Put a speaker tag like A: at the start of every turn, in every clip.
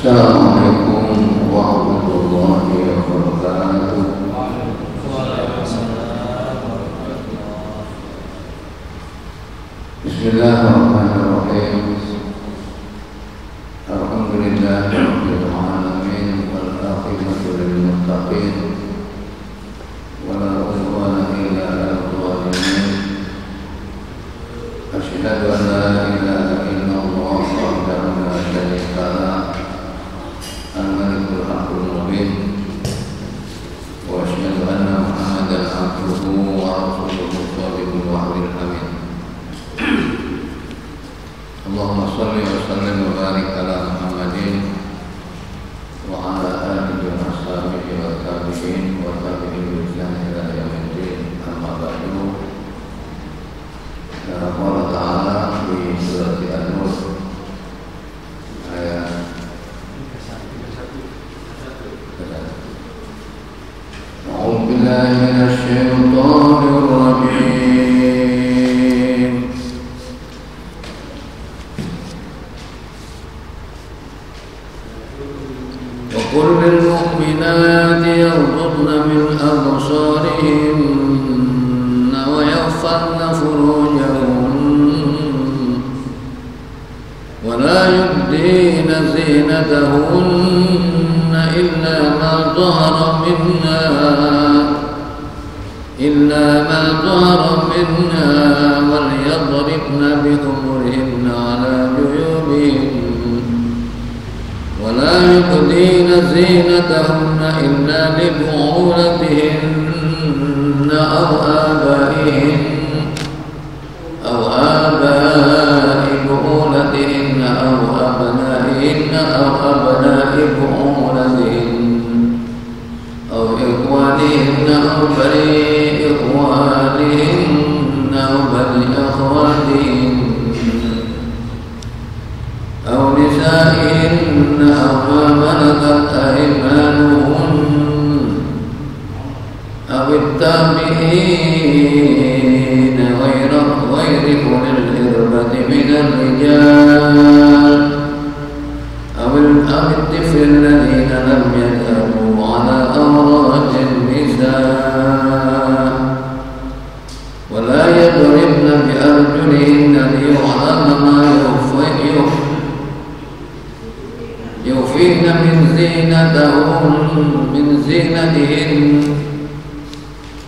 A: Assalamualaikum warahmatullahi wabarakatuh. Bismillahirrahmanirrahim. Alhamdulillahirabbil alamin wal aqibatu lil muttaqin wala udwana illa 'alal zalimin. Asyhadu an la ilaha illallah wahdahu la syarika lah al-malikul haqqul mubin wa asyhadu anna Muhammadan abduhu wa rasuluhu shadiqul wa'dil amin. Allahumma shalli wa sallim wa barik ala Muhammadin wa ala alihi wa ashabihi wa tabi'in wa tabi'in bi ihsan ila yaumil din. Amma ba'du. Allah Ta'ala di surat An-Nur ayat 1. A'udzu billahi minasy syaithanir rajim. Wa qul lil mu'minati yaghuddna min absarihinna wa yahfazna ولا يبدين زينتهن إلا ما ظهر منها وليضربن بخمرهن على جيوبهن ولا يبدين زينتهن إلا لبعولتهن أو آبائهن أو آباء بعولتهن أو أبنائهن أو أبناء بعولتهن أو إخوانهن أو بني إخوانهن أو بني أخواتهن أو نسائهن أو ما ملكت أيمانهن أو التابعين غير أولي الإربة من الرجال أو الطفل الذين لم يذهبوا على أوراق النساء ولا يضربن بأرجلهن ليعلم ما يخفين من زينتهن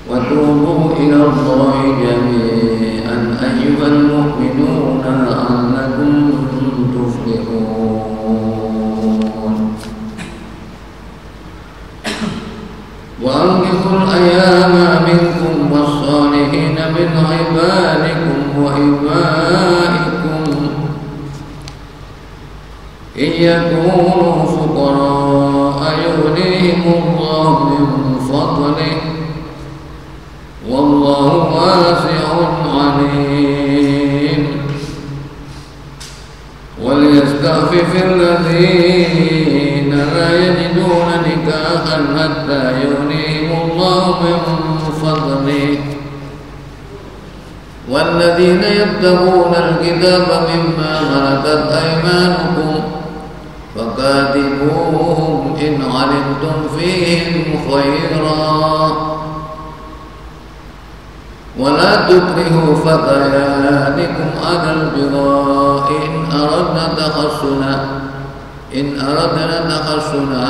A: وتوبوا إلى الله جميعا أيها المؤمنون لعلكم تفلحون. وأنكحوا الأيام منكم والصالحين من عبادكم وإمائكم إن يكونوا فقراء يغنيهم الله من فضله والله واسع عليم. وليستعفف الذين لا يجدون نكاحا حتى يغنيهم الله من فضله والذين يبتغون الكتاب مما ملكت أيمانكم فكاتبوهم إن علمتم فيهم خيرا ولا تكرهوا فتياتكم على البغاء إن أردنا تحصنا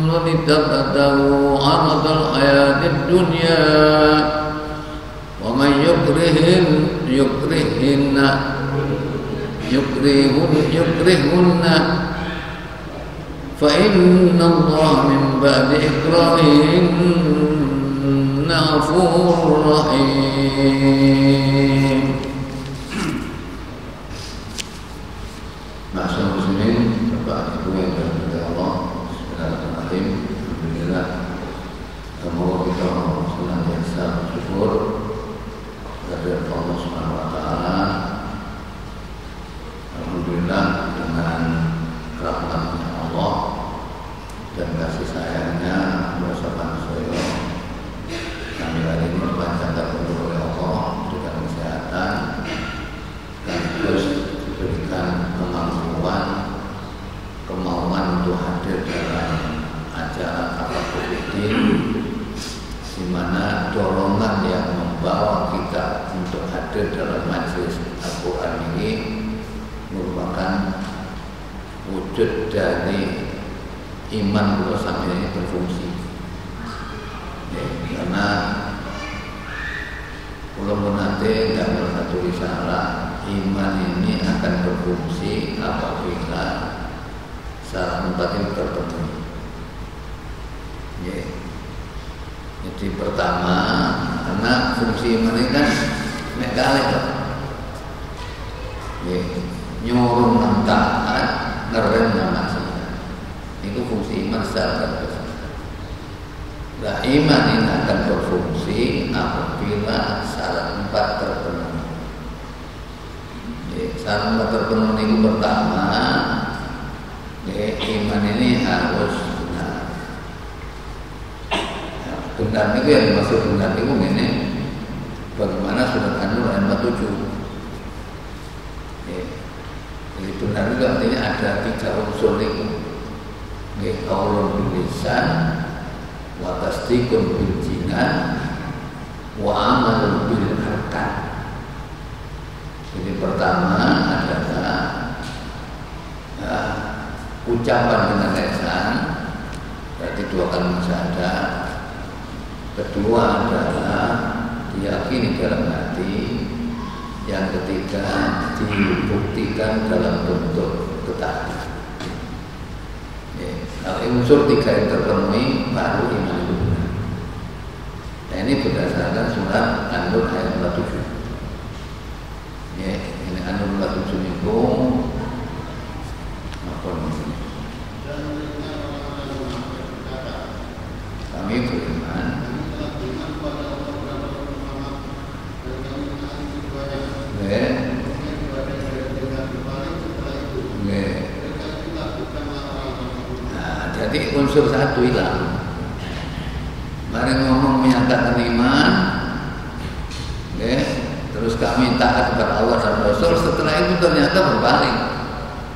A: ولتبتغوا عرض الحياة الدنيا ومن يكرهن فإن الله من بعد إكراههن غفور رحيم. Ma'asyiral muslimin, Bapak Ibu yang dirahmati Allah, bismillahirrahmanirrahim. Alhamdulillah, semoga kita senantiasa bersyukur kepada Allah Subhanahu wa taala. Alhamdulillah, dengan rahmatnya Allah dan kasih sayangnya bersama saya kami hari ini dipanjangkan oleh Allah dengan kesehatan dan terus diberikan kemampuan hadir dalam acara apapun di mana dorongan yang membawa kita untuk hadir dalam majelis Al-Quran ini merupakan wujud dari iman bahwasanya ini berfungsi. Ya, karena walaupun nanti nggak merasa risalah, iman ini akan berfungsi apabila syarat 4 itu terpenuhi. Ya. Jadi pertama, karena fungsi iman ini kan mekalik, ya, nyuruh mentaat, ngerem maksiat. Itu fungsi iman secara besar. Nah, iman ini akan berfungsi apabila syarat 4 terpenuhi. Ya, syarat 4 terpenuhi itu pertama, ya, iman ini harus benar. Ya, benar itu yang dimaksud benar itu ini bagaimana surat An-Nur ayat 47. Ya, jadi benar itu artinya ada 3 unsur itu. Ya, qaulun bil lisan, wa tasdiqun bil jinan, wa amalun bil arkan. Jadi pertama adalah ucapan dengan lisan, berarti 2 kalimat syahadat. Kedua adalah diyakini dalam hati. Yang ketiga dibuktikan dalam bentuk ketaatan. Kalau unsur 3 yang terpenuhi baru iman itu benar. Nah, ini berdasarkan surat An-Nur ayat 47. Ya, ini An-Nur 47 itu apa namanya? Kami beriman. Jadi unsur 1 hilang. Mari ngomong menyatakan iman, ya, terus kami taat kepada Allah dan Rasul. Setelah itu ternyata berbalik,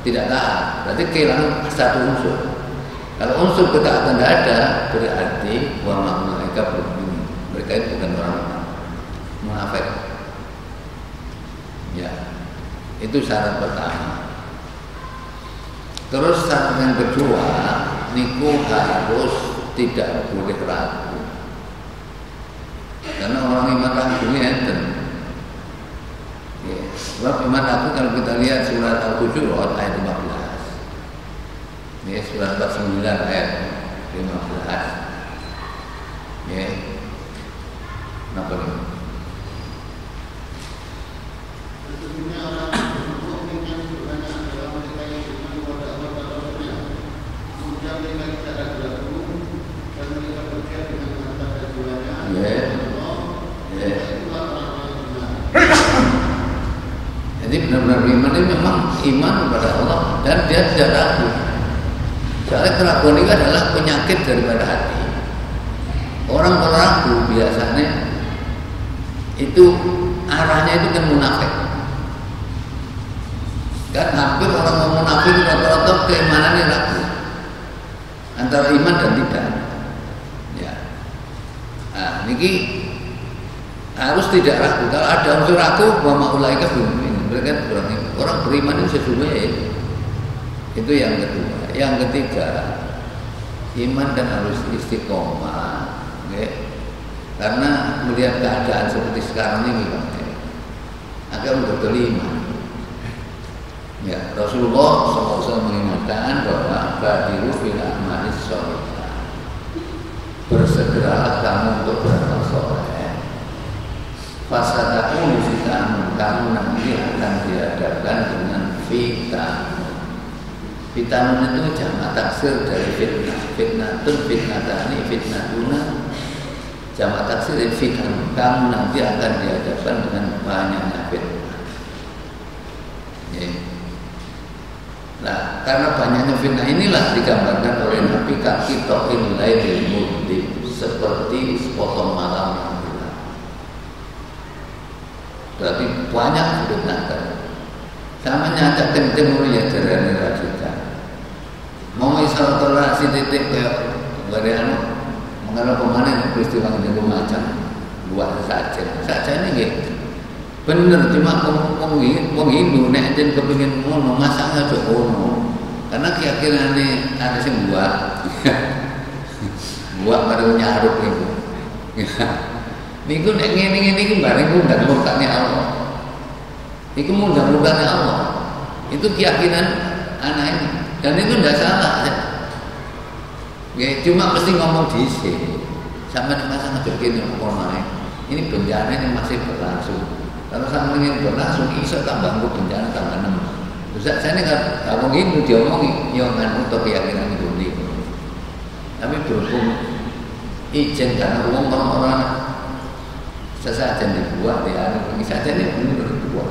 A: tidak taat. Berarti kehilangan 1 unsur. Kalau unsur ketaatan tidak ada, berarti wa mereka berbunyi. Mereka itu bukan orang munafik. Ya, itu syarat pertama. Terus syarat yang kedua, niku harus tidak boleh ragu. Karena orang iman ragu ini enten. Ya, sebab iman ragu kalau kita lihat surat Al-Hujurat ayat 15. Ya, surat 49 ayat 15. Ya. Kenapa ini? Jadi benar-benar iman ini memang iman kepada Allah dan dia tidak ragu. Soalnya keraguan itu adalah penyakit daripada hati. Orang kalau ragu biasanya itu arahnya itu kan munafik. Kan hampir orang mau munafik itu rata-rata keimanannya ragu antara iman dan tidak. Ya. Nah, niki harus tidak ragu. Kalau ada unsur ragu, bahwa ulaika belum. Mereka orang beriman itu sesungguhnya itu yang kedua. Yang ketiga, iman dan harus istiqomah, okay? Karena melihat keadaan seperti sekarang ini, akan betul iman. Ya, Rasulullah SAW mengingatkan bahwa badiru fil a'malis sholihah, bersegeralah kamu untuk beramal soleh. Fasadaku musikamu, kamu nanti akan dihadapkan dengan fitanun. Fitanun itu jamak taksir dari fitnah. Fitnatun, fitnatani, fitnatuna. Jamak taksir dari fitanun. Kamu nanti akan dihadapkan dengan banyaknya fitnah. Ya. Nah, karena banyaknya fitnah inilah digambarkan oleh Nabi kaki to'il lailil mudhib, seperti sepotong malam yang gelap. Berarti banyak fitnah kan. Sama nyata kenceng ya darahnya rajukan. Mau masalah toleransi titik kayak bagaimana mengenal pemanen peristiwa di Lumajang buat saja ini gitu. Bener cuma wong Hindu nek jen kepengin ngono masaknya aja ngono. Karena keyakinane ada sing buat baru nyaruk itu. Niku nek ngene-ngene iki bareng ngundang murkane Allah. Iku ngundang murkane Allah. Itu keyakinan anak ini. Dan itu tidak salah. Ya, cuma mesti ngomong dhisik. Sampai masa ngejogin ngomong naik. Ini bencana ini masih berlangsung. Kalau sama ingin berlangsung, iso tambah bencana tambah 6. Ustaz saya ini nggak ngomongin, diomongin, yang untuk keyakinan itu nih. Tapi berhubung izin karena umum orang-orang sesajen dibuat ya, ini saja ini benar dibuat.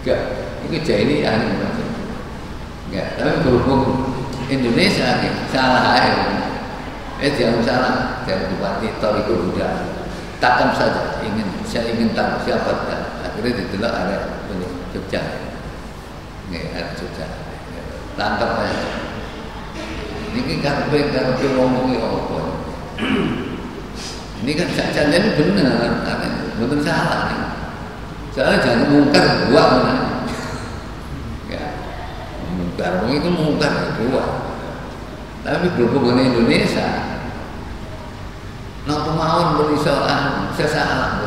A: Enggak, itu jahili aneh banget. Enggak, tapi berhubung Indonesia salah ya. Jangan salah, jangan bupati Torigo udah. Takkan saja saya ingin tahu siapa akhirnya ditelok ada Jogja, ada Jogja, tangkap aja. Ini kan karena ngomongin apa? Ini kan saja ini benar, benar salah nih. Soalnya jangan mungkar dua benar. Ya, mungkar itu mungkar dua. Tapi berhubungan Indonesia. Nah kemauan berisolah sesalah,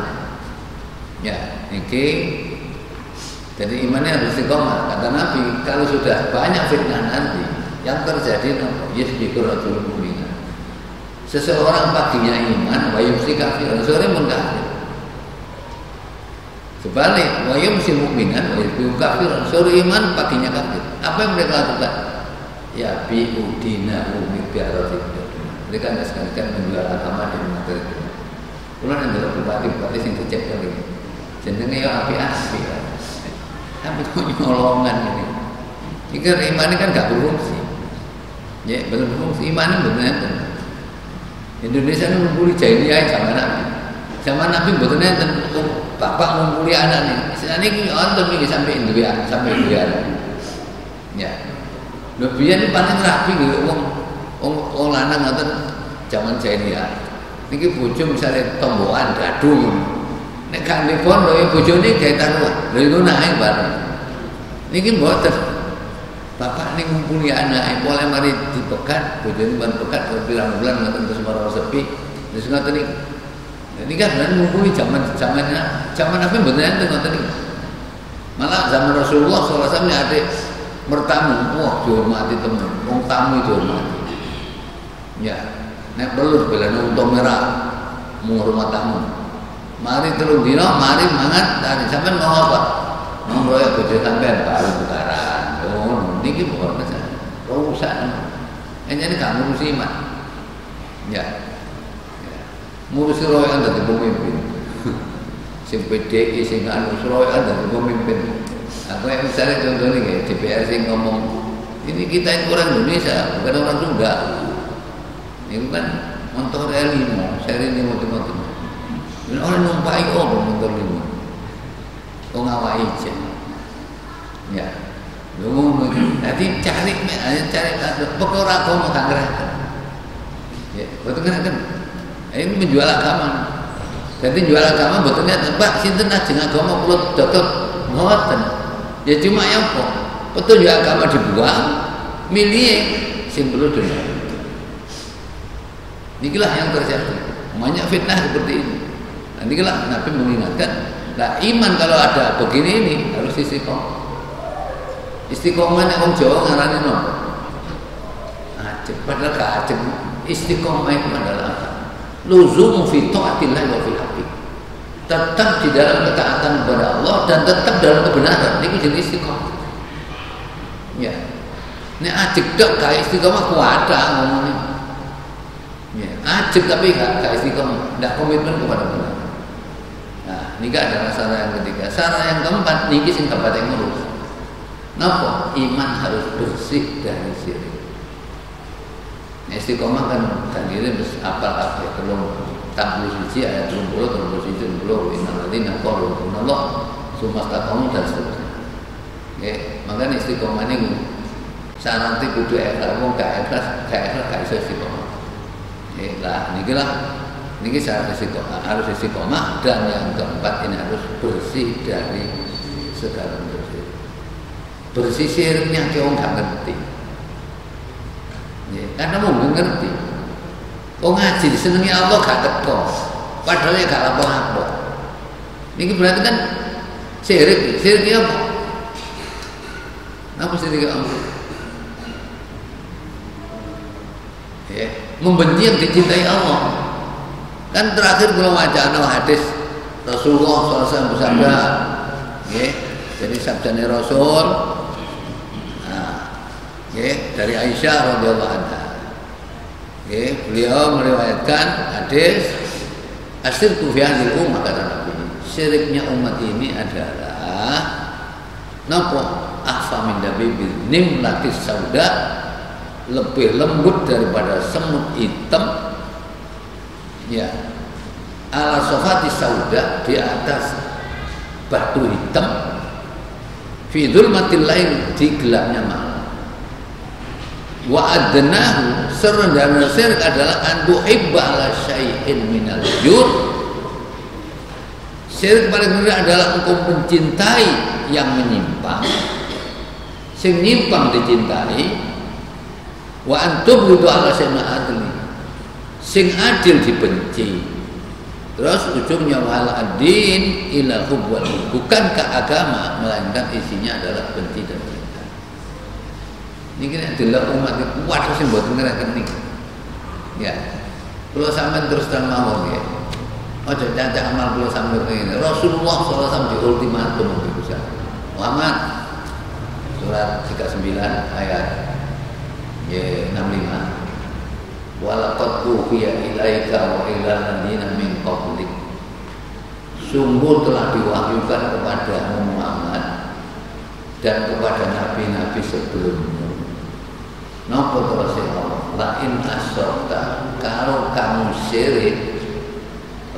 A: ya, ini. Jadi imannya harus istiqomah. Kata Nabi, kalau sudah banyak fitnah nanti, yang terjadi yasbiqur rajulun mu'minan. Seseorang paginya iman, wa yumsi kafiran, sore pun kafir. Sebalik, wa yumsi mu'minan, wa yusbiqu kafiran, sore iman, paginya kafir. Apa yang mereka lakukan? Ya bi'udinahu bi'aratin. Mereka tidak sekalikan menjual agama di materi itu. Kalau yang dalam bupati yang dicek kali ini, jenenge ya api-api ya. Tapi kok nyolongan ini. Jika iman ini kan gak berfungsi. Ya, belum berfungsi. Iman ini benar-benar. Indonesia ini mengumpuli jahiliyah zaman Nabi. Zaman Nabi benar-benar bapak mengumpuli anak nih. Sekarang ini orang ini sampai Indonesia, Ya. Lebih ini paling rapi gitu. Orang lanang ngoten zaman jahiliyah. Niki bojo misale tombokan gaduh. Nek gak telepon lho bojone gawe taruhan. Lha iku naik bareng. Niki mboten. Bapak ning ngumpuli anake, mulai mari dipegat, bojone ban pegat pirang-pirang ngoten terus marang sepi. Terus ngoten iki. Niki kan ngumpuli zaman apa mboten enten ngoten iki. Malah zaman Rasulullah sallallahu alaihi wasallam ada mertamu, wah dihormati temen. Wong tamu dihormati. Ya, nek belur bela untung merah menghormat tamu. Mari telung dino, mari mangan, tadi sampean mau apa? Mau royak bojo sampean baru tukaran. Oh, niki bukan masalah. Urusan. Ini gak ngurusi iman. Ya. Ngurusi royakan dari pemimpin. Sing PDI sing anu royakan dari pemimpin. Aku yang misalnya contohnya kayak DPR sing ngomong, ini kita ini orang Indonesia, bukan orang Sunda. Itu kan motor L5, seri ini motor. Dan orang numpai motor 5. Kau ngawai aja. Ya. Lu nanti cari pokoknya kau mau gerakan. Ya, betul kan? Ini menjual agama. Jadi jual agama betulnya tempat sinten ajeng agama kula dodol ngoten. Ya cuma yang apa? Petunjuk agama dibuang, milih sing perlu dunia. Inilah yang terjadi. Banyak fitnah seperti ini. Inilah Nabi mengingatkan. Nah iman kalau ada begini ini harus istiqomah. Istiqomah yang orang Jawa ngarani nopo. Ajib, padahal gak ajib. Istiqomah itu adalah apa? Luzumu fi ta'atillah wa fi haqqi. Tetap di dalam ketaatan kepada Allah dan tetap dalam kebenaran. Ini jenis istiqomah. Ya. Ini ajib tak gak istiqomah kuada ngomongnya. Ya, ajib tapi gak istiqomah, tidak komitmen kepada benar. Nah, ini adalah cara yang ketiga. Cara yang keempat, niki sing kabar yang ngurus. Napa? Iman harus bersih dari syirik. Nah, istiqomah kan diri harus apal telung tampil suci ayat 30, 31, 30, innalladzina qalu innallaha tsumma istaqamu dan seterusnya. Oke, makanya istiqomah ini Syaratnya kudu ikhlas, wong gak ikhlas gak iso istiqomah. Lah niki syarat istiqomah, harus istiqomah, dan yang keempat ini harus bersih dari segala dosa. Bersih siriknya wong gak ngerti. Karena wong gak ngerti. Wong ngaji disenengi Allah gak teko. Padahal ya gak lapo-lapo. Niki berarti kan siriknya apa? Apa siriknya Allah? Membenci yang dicintai Allah. Kan terakhir kalau wacana hadis Rasulullah SAW bersabda, jadi sabdanya Rasul, dari Aisyah radhiyallahu anha, beliau meriwayatkan hadis asyirku fi hadhil ummah, kata Nabi, syiriknya umat ini adalah napa? Ahfa min dabibil nimlatis sauda, lebih lembut daripada semut hitam, ya, ala sofati sauda, di atas batu hitam, fi dzulmatil lail, di gelapnya malam. Wa adnahu, serendah syirik adalah an tuhibba ala syai'in minal jur. Syirik paling rendah adalah engkau mencintai yang menyimpang, sing nyimpang dicintai. Wa antum ridu ala syai'in adli, sing adil dibenci. Terus ujungnya wal adin ila hubbul, bukankah agama melainkan isinya adalah benci dan cinta. Niki adalah umat kuat sing mboten ngeraken niki. Ya. Kula sampean terus terang mawon ya. Aja cacat amal kula sampeyan ngene. Rasulullah sallallahu alaihi wasallam di ultimatum bisa. Muhammad surat 39 ayat 65. Walaqad uhiya ilaika wa ila alladziina min qablik, sungguh telah diwahyukan kepada Muhammad dan kepada nabi-nabi sebelummu. Napa terus Allah? La in asyrakta, kalau kamu syirik,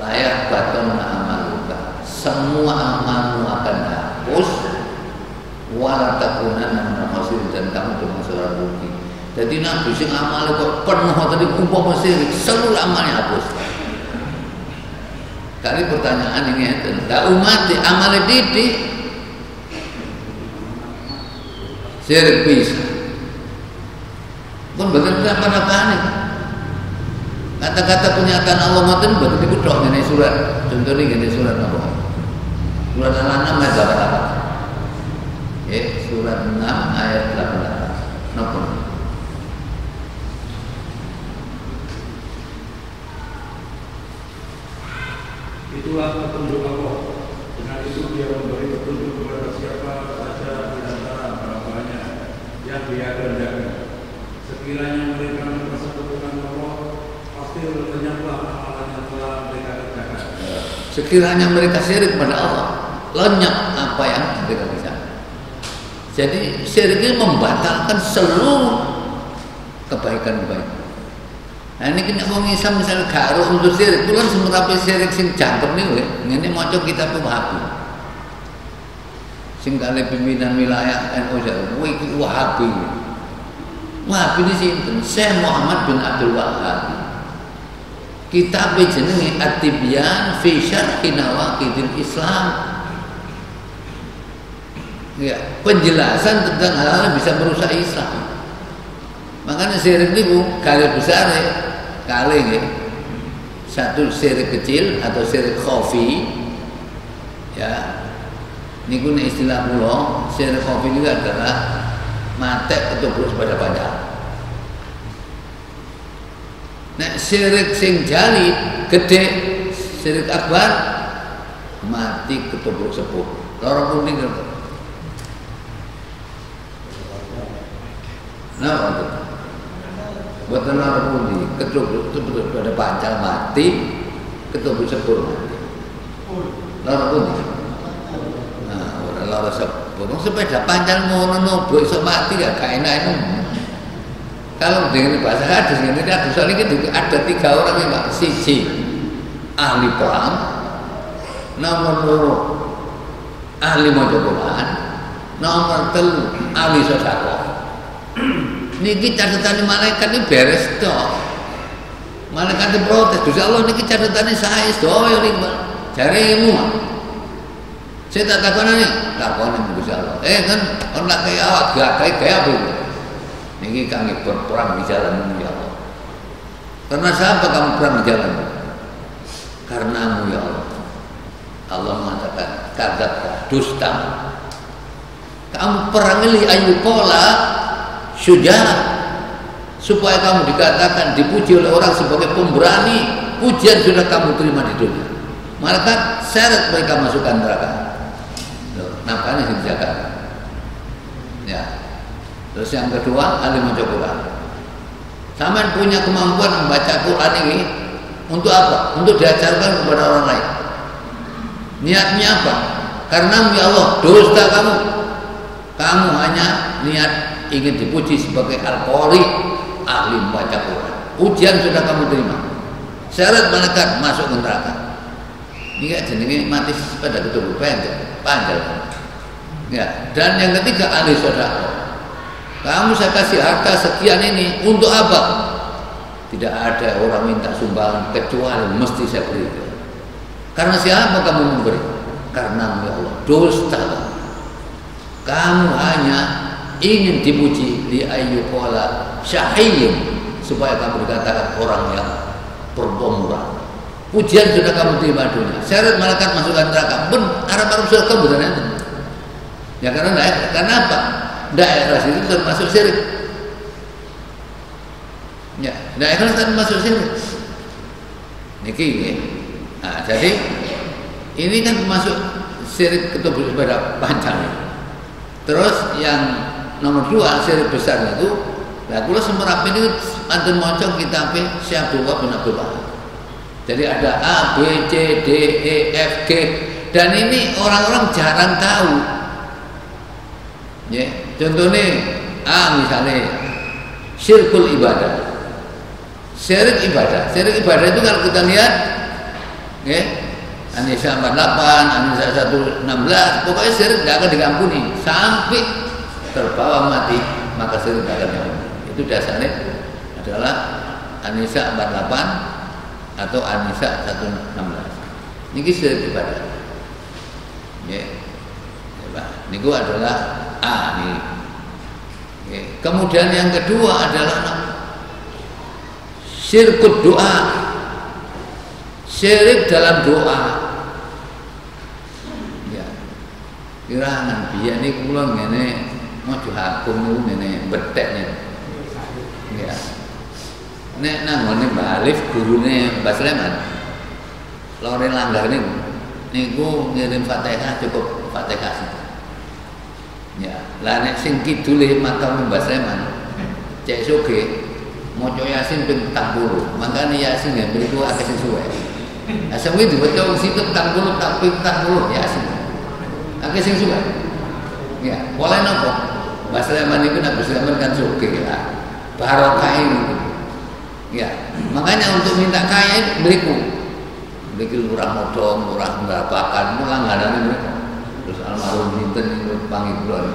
A: layak baton amaluka, semua amalmu akan hapus, wala takunanna minal khasirin, dan kamu termasuk orang rugi. Jadi Nabi sing amale kok penuh tadi umpama syirik, seluruh amalnya hapus. Kali pertanyaan ini enten, umat di amale didik syirik bisa. Pun betul apa-apane. Kata-kata pernyataan Allah ngoten betul dikuthok ngene surat. Contohnya ngene surat apa? Surat Al-An'am ayat 88. Surat 6 ayat 88. Napa?
B: Itulah petunjuk Allah. Dengan itu Dia memberi petunjuk kepada siapa saja di antara hamba-Nya yang Dia kehendaki. Sekiranya mereka mempersekutukan Allah, pasti lenyaplah amalan yang telah mereka kerjakan.
A: Sekiranya mereka syirik pada Allah, lenyap apa yang mereka bisa. Jadi syirik ini membatalkan seluruh kebaikan-kebaikan. Nah ini kena wong Islam misalnya gak ero unsur syirik, kuwi semerape syirik sing jangkep niku ngene maca kitab Wahabi. Sing kali pimpinan wilayah NU kuwi iki Wahabi. Wahabi ini sinten? Syekh Muhammad bin Abdul Wahhab. Kitab jenenge At-Tibyan fi Syarhi Nawaqidil Islam. Ya, penjelasan tentang hal-hal yang bisa merusak Islam. Makanya syirik niku garis besar kali ya. Satu syirik kecil atau syirik khafi. Ya. Niku nek istilah kula, syirik khafi itu adalah matek ketubruk pada panjang. Nek syirik sing jali gede, syirik akbar mati ketubruk sepuh. Loro kuning. Nah, buat orang pundi ketubruk pada pancal mati, ketubruk sepur mati. Loro pundi. Nah, orang loro sepur. Sepeda pancal ngono nopo iso mati ya gak enak itu. Kalau dengan bahasa hadis ini hadis soal ini ada 3 orang yang Pak. Siji ahli perang, nomor 2 ahli maca Quran, nomor 3 ahli sedekah. Niki catatan malaikat ini beres toh. Malaikat protes, Gusti Allah niki catatane sae sedaya niku. Jaremu. Saya tak takoni Gusti Allah. Kan ana kaya awak gaya apa? Niki kangge berperang di jalan ya Allah. Karena siapa kamu perang di jalan? Karenamu ya Allah. Allah mengatakan kadzabta, dusta. Kamu perangi ayyuqala syuja' supaya kamu dikatakan dipuji oleh orang sebagai pemberani. Pujian sudah kamu terima di dunia. Malaikat seret mereka masukkan neraka. Nampaknya sih dijaga. Ya. Terus yang kedua, ahli maca Quran. Sampean punya kemampuan membaca Quran ini untuk apa? Untuk diajarkan kepada orang lain. Niatnya apa? Karena ya Allah, dusta kamu. Kamu hanya niat ingin dipuji sebagai al-qari, ahli membaca Quran. Ujian sudah kamu terima. Syarat malaikat masuk ke neraka. Ini kan jenenge mati pada ketubuh panjang. Ya, dan yang ketiga ahli sedekah. Kamu saya kasih harta sekian ini untuk apa? Tidak ada orang minta sumbangan kecuali mesti saya beri. Karena siapa kamu memberi? Karena ya Allah, dusta. Kamu hanya ingin dipuji li ayyuqala syahiyyin supaya kamu dikatakan orang yang berpemurah. Pujian sudah kamu terima dunia. Syarat malaikat masukkan neraka. Harap-harap surga bukan itu. Ya karena apa? Daerah itu termasuk syirik. Ya, daerah termasuk syirik. Niki. Nah, jadi ini kan termasuk syirik ketubuh ibadah panjang. Terus yang nomor 2 syirik besar itu, lah kula semerap ini antun maca kitab Syekh Abdullah bin Abdul Wahab. Jadi ada A, B, C, D, E, F, G, dan ini orang-orang jarang tahu. Ya, contohnya A misalnya syirkul ibadah. Syirik ibadah itu kalau kita lihat, ya, An-Nisa 48, An-Nisa 116, pokoknya syirik tidak akan diampuni sampai terbawa mati, maka syirik tidak akan diampuni. Itu dasarnya adalah An-Nisa 48 atau An-Nisa 116. Ini syirik ibadah. Ya. Ini adalah A nih. Ya. Kemudian yang kedua adalah syirkut doa. Syirik dalam doa. Ya. Kirangan biyen niku kula ngene maca hakum niku ngene beteknya. Ya. Nek nang ngene Mbah Alif gurune Mbah Sleman. Lore langgar niku ngirim Fatihah cukup Fatihah. Ya, lah nek sing kidule makam Mbah Sleman. Cek soge maca Yasin ping 40. Mangkane Yasin ya mriku akeh sing suwe. Lah sing kuwi diwaca wong situ 40 ping 40 Yasin. Akeh sing suwe. Ya, oleh napa? Mbah Sleman niku nek Mbah Sleman kan soge lah. Barokah ini. Ya, makanya untuk minta kaya beliku lurah modong, lurah merapakan, langganan mereka. Terus almarhum Hinten itu panggil kula.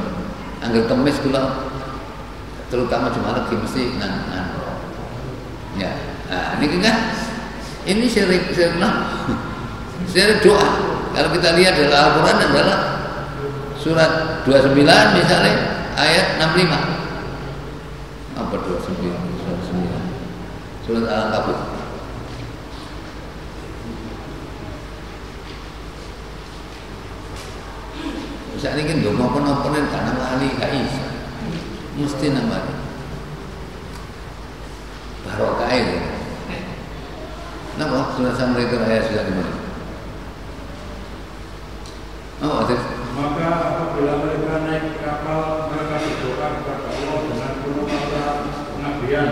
A: Angger kemis kula terutama Jumat lagi mesti nang. Ya, nah ini kan ini syirik lah. Syirik doa. Kalau kita lihat dalam Al-Qur'an adalah surat 29 misalnya ayat 65. Apa 29? Surat Al-Ankabut. Saat ini kan dongo-dongo karena lali gak bisa. Mesti nambah. Barokah ini. Napa surat Samra itu ayat sudah dimana? Oh, ada.
B: Maka apabila mereka naik kapal, mereka berdoa kepada Allah dengan penuh rasa pengabdian.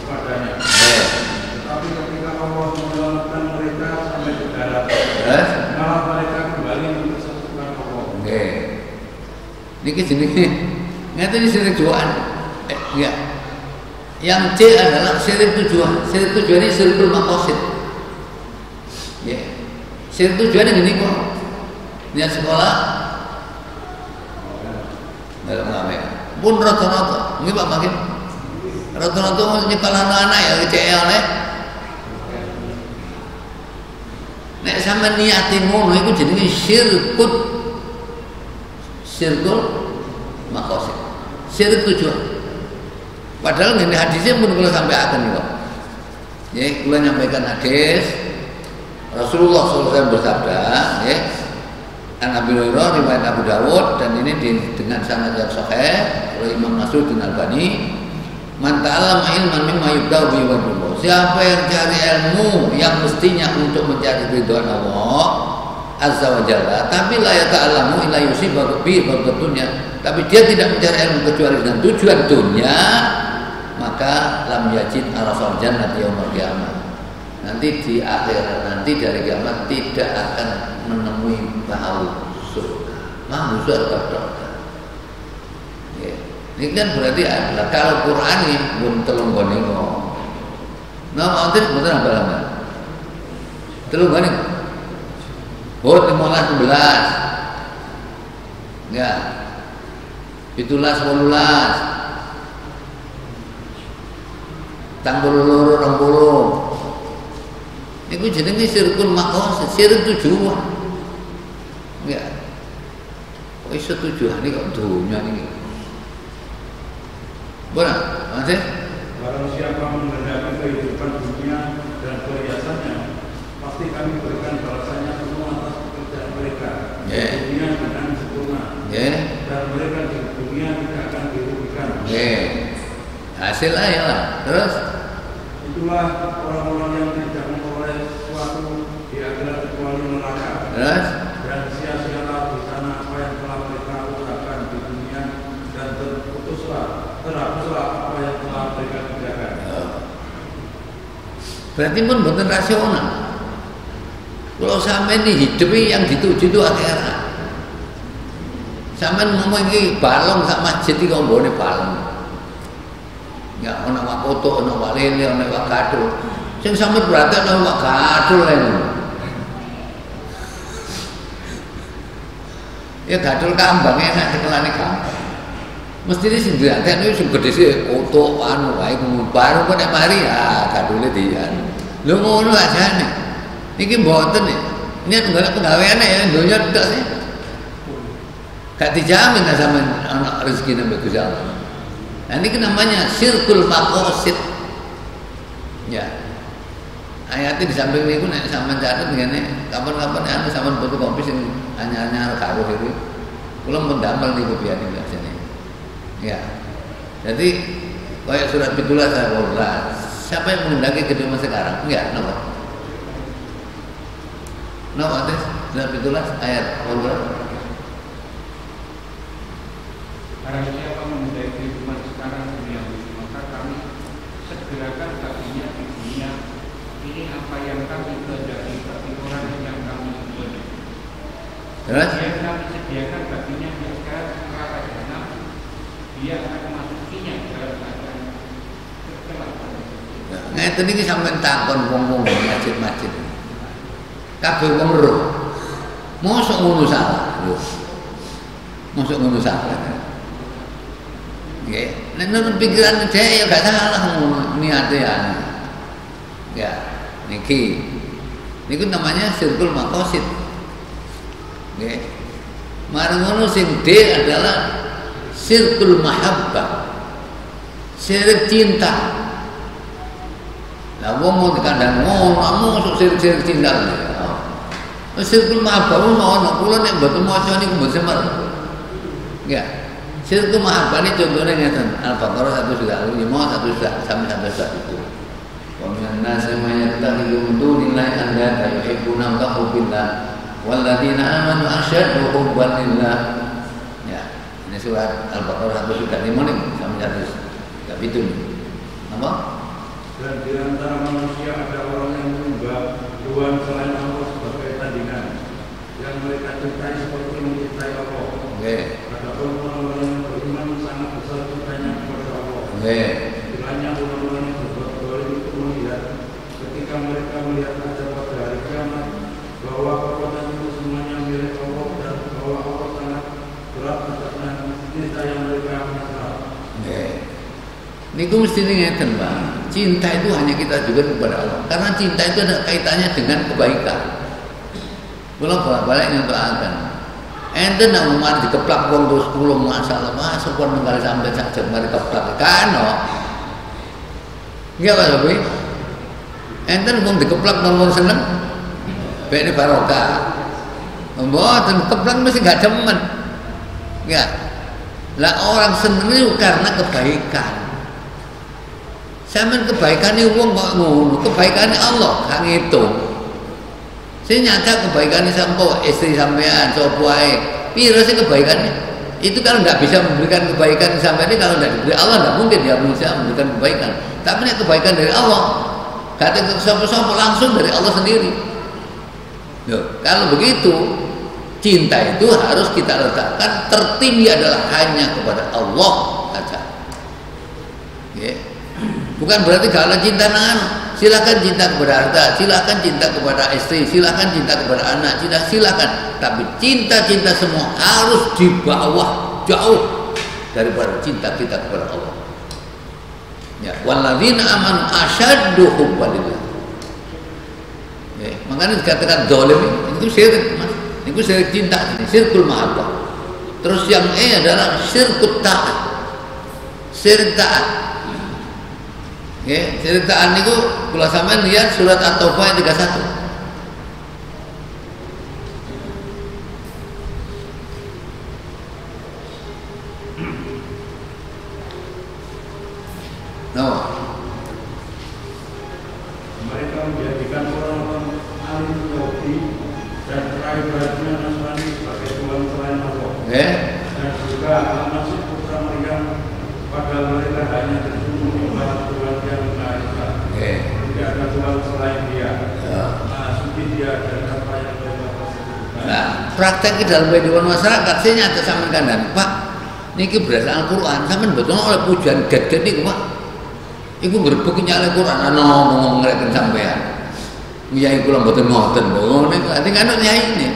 B: Padanya. Tetapi ketika Allah menyelamatkan mereka sampai ke darat, malah mereka kembali mempersekutukan Allah.
A: Oke. Niki jenenge ngene syirik doaan. Enggak. Yang C adalah syirik tujuan. Syirik tujuan ini syirikul maqasid. Ya. Syirik tujuannya gini kok. Niat sekolah dalam ngamen. pun rata-rata. Nggih Pak Makin. Rata-rata nyekel anak-anak ya kecek oleh. Nek sampean niati ngono iku jenenge syirkul maqasid. Syirik tujuan. Padahal ngene hadisnya pun kula sampaikan kok. Ya, kula nyampaikan hadis Rasulullah SAW bersabda, ya, An Abi Hurairah riwayat Abu Dawud dan ini dengan sanad yang sahih oleh Imam Nasruddin Albani, man ta'allama ilman mimma yubda'u bihi wajhullah. Siapa yang cari ilmu yang mestinya untuk mencari ridho Allah Azza wa Jalla, tapi la yata'allamu illa yusiba bihi dunya, tapi dia tidak mencari ilmu kecuali dengan tujuan dunia, maka lam yajid arafal jannati yaumil qiyamah. Nanti di akhirat nanti dari kiamat tidak akan menemui bau surga. Mau surga. Ya. Ini kan berarti adalah kalau Quran ini belum telung goningo. Nah, nanti betul apa? Telung goningo. Buat 15 11. Ya. Itulah 18. Tanggul loro 20. Iku jenenge syirkul maqasid, syirik tujuan. Enggak. Kok iso tujuane kok dunya niki. Bona, Mas.
B: Barang siapa menghendaki kehidupan dunia dan perhiasannya, pasti kami berikan balasannya semua atas pekerjaan mereka. Dunia dengan sempurna. Dan mereka di dunia tidak akan dirugikan.
A: Hasil aja lah. Terus
B: itulah orang-orang yang tidak memperoleh sesuatu di akhirat kecuali neraka.
A: Terus
B: dan sia-sialah di sana apa yang telah mereka usahakan di dunia dan terhapuslah apa yang telah mereka kerjakan.
A: Berarti pun betul rasional. Kalau sampai ini hidup yang dituju itu akhirat. Sampai ngomong ini balong sak masjid iki kok mbone balong. Ya ana wak kotok, ana wak lele, ana wak gadul. Sing sampe berarti ana wak gadul lho. Ya gadul kambang enak cekelane kambang. Mestine sing diantekno sing gedhe sik kotok anu wae baru kok nek mari ya gadule dian. Lho ngono ajane. Iki mboten nek niat golek penggaweane ya donya tok sih. Gak dijamin sampean ana rezeki nang Gusti Allah. Nah, ini namanya syirkul maqasid. Ya. Ayatnya di samping niku nek sampean catet ngene, kapan-kapan anu sampean butuh kopi sing anyar-anyar karo iki. Kula mun damel niku biyen biasane. Ya. Jadi kayak surat 17 saya ulas. Siapa yang menghendaki kedua sekarang? Enggak, napa? Napa ada surat 17 ayat 12.
C: Barang siapa menghendaki kehidupan sekarang dunia, maka kami segerakan baginya di dunia ini apa yang kami kehendaki bagi orang yang kami ridhoi.
A: Terus?
C: Yang kami sediakan baginya sekarang neraka jahanam, dia akan memasukinya dalam keadaan kegelapan.
A: Ngeten iki sampean takon wong-wong masjid-masjid. Kabeh wong roh. Mosok ngono salah, lho. Mosok ngono salah. Nggih, nek nurut pikiran dhek ya gak salah ngono niate ya. Ya, niku namanya syirkul maqasid. Nggih. Marang ngono sing D adalah syirkul mahabbah. Syirik cinta. Lah wong mau dikandang ngono, masuk syirik cinta. Syirkul mahabbah ono, kula nek mboten maca niku mboten semar. Nggih. Syirkul mahabbah ini contohnya ngeten, Al-Baqarah 105 sampai 101. Wa minan nasi may yattakhidhu min dunillahi andada yuhibbunahum ka hubbillah walladzina amanu asyaddu hubban lillah. Ya, ini surat Al-Baqarah 105 nih sampai 101. Itu nih. Apa?
B: Dan di antara manusia ada orang yang menyembah Tuhan selain Allah sebagai tandingan yang mereka cintai seperti mencintai Allah. Adapun orang-orang yang beriman sangat besar cintanya kepada Allah. Kiranya orang-orang yang berbuat zalim itu melihat ketika mereka melihat azab pada hari kiamat bahwa kekuatan itu semuanya milik Allah dan bahwa Allah sangat berat atasnya niscaya mereka menyesal.
A: Niku mesti ngeten, Pak. Cinta itu hanya kita juga kepada Allah. Karena cinta itu ada kaitannya dengan kebaikan. Kula bolak-balik nyentuhaken. Enten nang umar dikeplak wong terus kula masalah, Mas, sopon nenggal sampai sak jam mari keplak. Kano. Nggih Pak Sobi. Enten wong dikeplak nang wong seneng. Bene barokah. Mboten keplak mesti gak demen. Ya. Lah orang seneng itu karena kebaikan. Sampeyan kebaikane wong kok ngono, kebaikane Allah kang ngitung. Sing nyata kebaikane sampo istri sampean sapa wae. Piro sih kebaikannya? Itu kalau tidak bisa memberikan kebaikan sampai ini, kalau tidak diberi Allah tidak mungkin dia bisa memberikan kebaikan. Tapi ini kebaikan dari Allah. Kata sapa-sapa langsung dari Allah sendiri. Loh, kalau begitu cinta itu harus kita letakkan tertinggi adalah hanya kepada Allah saja. Yeah. Bukan berarti kalau cinta dengan silakan cinta kepada harta, silakan cinta kepada istri, silakan cinta kepada anak, silakan. Tapi cinta-cinta semua harus di bawah jauh daripada cinta kita kepada Allah. Ya, walladzina amanu asyaddu hubban lillah. Ya, makanya dikatakan zalim itu syirik, Mas. Itu syirik cinta, ini syirkul mahabbah. Terus yang adalah syirkut ta'at. Syirik ta'at. Oke, ceritaan itu kalau sampean lihat surat At-Taubah ayat 31. No.
B: Mereka menjadikan orang-orang alim Yahudi dan peraih-peraihnya Nasrani sebagai Tuhan selain Allah. Dan juga Al-Masih putra Maryam, padahal mereka hanya bersungguh menyembah Tuhan yang Maha Esa. Tidak ada Tuhan selain Dia. Maha suci Dia dan apa yang mereka persekutukan.
A: Nah, praktek di dalam kehidupan masyarakat saya nyata sama kandang, Pak. Niki berasal Al-Quran, sampean betul oleh pujian gede niku, Pak. Iku ngrebeknya Al-Quran, ngomong ngereken sampean. Nyai kula mboten ngoten lho, niku ati kanut nyai ini.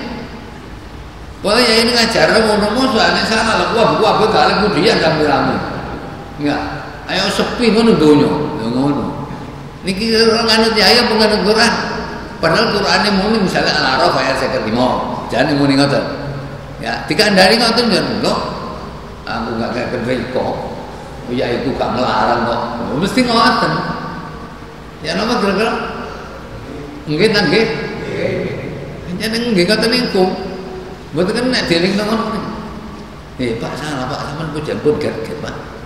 A: Pokoke nyai ini ngajar ngono soalnya salah lah, buah gak pujian rame-rame. Enggak, ayo sepi ngono donya, ya ngono. Niki orang nganut nyai apa nganut Quran? Padahal Qurane muni misalnya Al-A'raf ayat 55. Jane muni ngoten. Ya, dikandani ngoten yo kok. Aku gak kayak kendriko. Ya iku gak ngelarang kok. Mesti ngoten. Ya napa kira-kira? Nggih ta nggih? Nggih. Nggih ngoten niku. Mboten kan nek dieling ngono. Pak salah Pak, sampean pujian pun get Pak.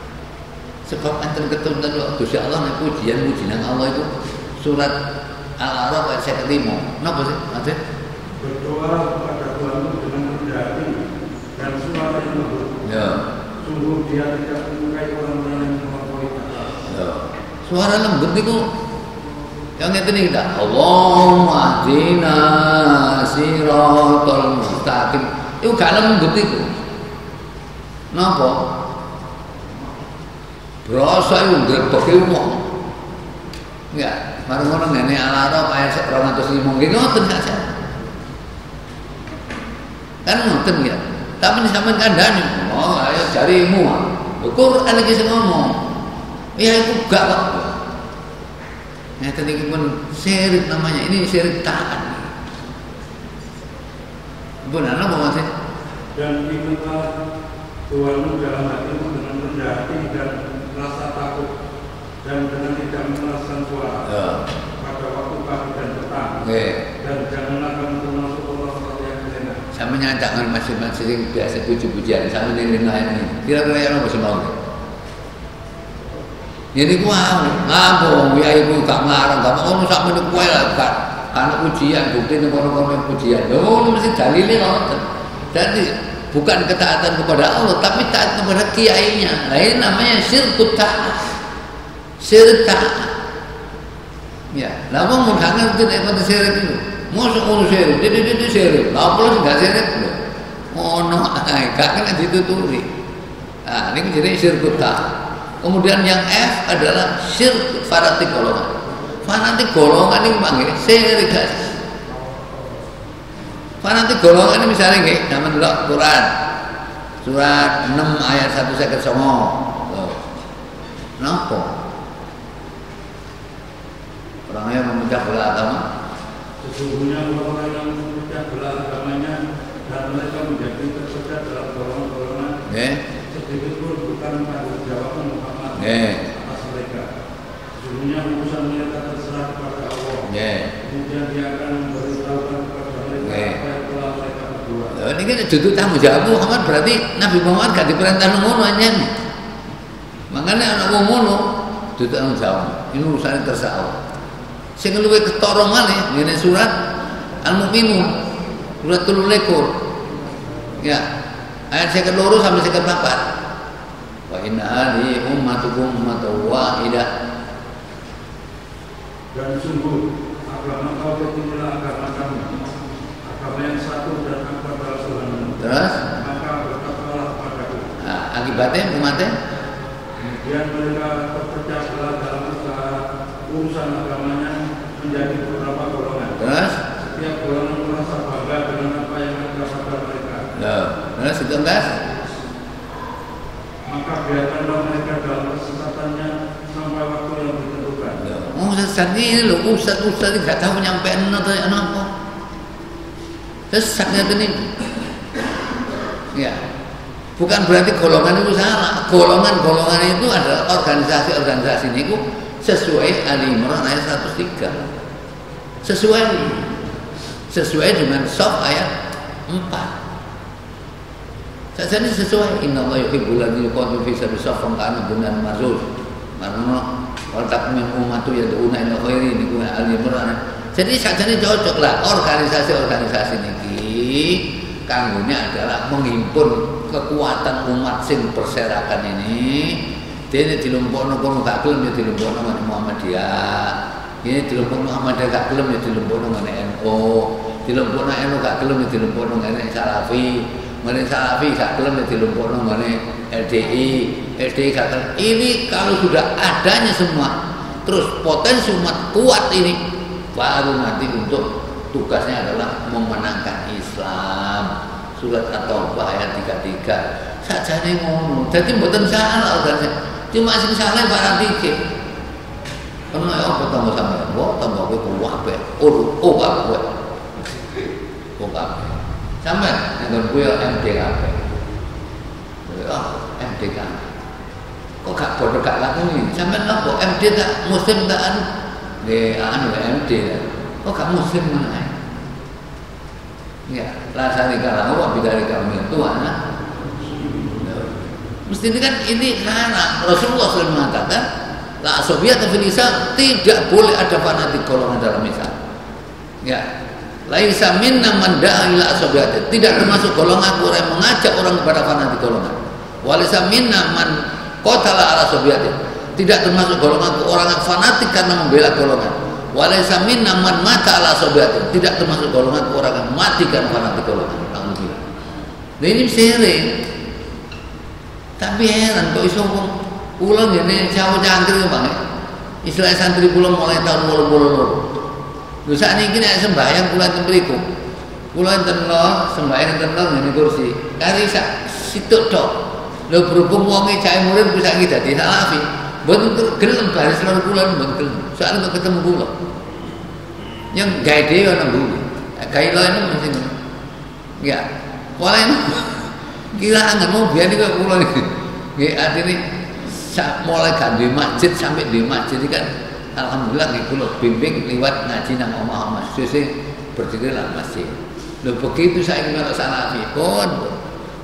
A: Sebab enten ketuntun Gusti Allah nek pujian Allah itu surat Al-A'raf ayat 55. Napa sih? Ada?
B: Berdoa kepada Tuhan dengan rendah hati dan suara yang lembut.
A: Ya.
B: Sungguh Dia tidak menyukai orang-orang yang melampaui batas.
A: Ya. Suara lembut itu yang ngeten iki ta. Allahumma hdina siratal mustaqim. Itu gak lembut itu. Napa? Berasa itu grebeke wong. Enggak, marang ngono ngene Al-A'raf ayat 205 nggih ngoten saja. Kan ngoten ya. Tapi sampean kandhani, oh ayo jarimu. Quran iki sing ngomong. Ya iku gak kok. Ngeten iki pun syirik namanya. Ini syirik taat. Benar apa maksud?
B: Dan ingatlah Tuhanmu dalam hatimu dengan rendah hati dan rasa takut dan dengan tidak mengeraskan suara pada waktu pagi dan petang. Dan janganlah kamu termasuk orang-orang yang berzina.
A: Sama nyatakan masing-masing biasa puji-pujian sama nilai lain. Kira-kira yang apa semau? Jadi ngapa? Ya ibu gak melarang, gak mau sak menuk kowe lah gak. Karena pujian, bukti kono-kono pujian. Lho mesti dalile ngoten. Jadi bukan ketaatan kepada Allah, tapi taat kepada kiainya. Nah ini namanya syirkut ta'at. Syirik ta'at. Ya, lah wong mun gak ngerti nek kono syirik itu. Mosok ngono syirik, itu syirik. Lah apa sing gak syirik lho. Ono ae, gak kena dituturi. Nah, ini jadi syirkut ta'at. Kemudian yang F adalah syirk fanatik golongan. Fanatik golongan ini panggil syirik guys. Fanatik golongan ini misalnya nggih, sampeyan delok Quran surat 6 ayat 159. Kenapa? Orang yang memecah belah agama.
B: Sesungguhnya orang yang memecah belah agamanya dan mereka menjadi terpecah dalam golongan-golongan, sedikit pun bukan tanggung jawab Muhammad atas mereka. Sesungguhnya urusan mereka terserah kepada Allah. Kemudian Dia akan memberitahukan kepada mereka apa yang telah mereka berbuat.
A: Ini kan duduk tanggung jawab Muhammad, berarti Nabi Muhammad gak diperintah ngono aja. Makanya anak ngono duduk tanggung jawab. Ini urusannya terserah Allah. Sing luwih ketara malih ngene surat Al-Mukminun surat 3. Ya, ayat 2 sampai 4. Wa inna hadhihi ummatukum ummatan wahidah.
B: Dan sungguh agama kau inilah agama kamu, agama yang satu dan aku adalah Tuhan.
A: Terus
B: maka bertakwalah kepadaku.
A: Nah, akibatnya umatnya
B: kemudian mereka terpecah belah dalam urusan agamanya menjadi beberapa golongan.
A: Terus
B: setiap golongan merasa bangga dengan apa yang ada pada mereka.
A: Terus itu enggak?
B: Maka biarkanlah mereka dalam kesesatannya sampai waktu yang ditentukan.
A: Sesat ini loh, ustaz ini gak tahu nyampein atau apa. Sesatnya ini. Ya, bukan berarti golongan itu salah. Golongan itu adalah organisasi ini sesuai Ali Imran ayat 103. Sesuai dengan Shaf ayat 4. Saja ini sesuai. Inna Allah yuhibbul ladzina yuqatiluna fi sabilihi shaffan ka'annahum bunyanun marsus. Karena wal takmin ummatu yad'una ila khairi niku Ali Imran. Jadi sajane cocok lah organisasi niki kanggone adalah menghimpun kekuatan umat sing berserakan ini. Dene dilumpukno kono gak gelem ya dilumpukno ngene Muhammadiyah. Ini dilumpukno Muhammadiyah gak gelem ya dilumpukno ngene NU. Dilumpukno NU gak gelem ya dilumpukno ngene Salafi. Ngene Salafi gak gelem ya dilumpukno ngene LDI gak gelem. Ini kalau sudah adanya semua, terus potensi umat kuat ini baru nanti untuk tugasnya adalah memenangkan Islam. Surat At-Taubah ayat 33. Sajane ngono. Dadi mboten salah organisasi. Cuma sing salah barang dikit. Ono apa tambah sampean? Wah, tambah kowe kuwabe. Oh kabeh. Sampean nggon kowe MDKP. MDK. Kok gak bodoh gak lakoni? Sampean apa? MD tak muslim tak anu? MD. Kok gak muslim mana? Ya, rasanya kalau wa bidari kami Tuhan. Mesti ini kan ini karena Rasulullah SAW mengatakan la asobiyata fil Islam, tidak boleh ada fanatik golongan dalam Islam. Ya, laisa minna man da'a ila asobiyata, tidak termasuk golongan orang yang mengajak orang kepada fanatik golongan. Walisa minna man qatala ala asobiyata, tidak termasuk golongan orang yang fanatik karena membela golongan. Walisa minna man mata ala asobiyata, tidak termasuk golongan orang yang mati karena fanatik golongan. Alhamdulillah. Nah ini sering. Tapi heran kok iso wong kula ngene cawo cangkir Bang. Istilah santri kula mulai tahun 80. Lho sakniki nek sembahyang kula ten mriku. Kula enten sembahyang ten ngene kursi. Kari sak situk tok. Lho berhubung wonge cah murid bisa iki dadi salafi. Mboten gelem baris loro kula mboten gelem. Soale kok ketemu kula. Yang gawe dhewe ana mburi. Gawe lho mesti. Ya. Mulai kira nggak mau biar ini kok pulang nih, artinya mulai kan di masjid sampai di masjid kan, alhamdulillah nih kalau bimbing lewat ngaji nang omah susi berdiri lah masjid. Lo begitu saya ingin Salafi pun,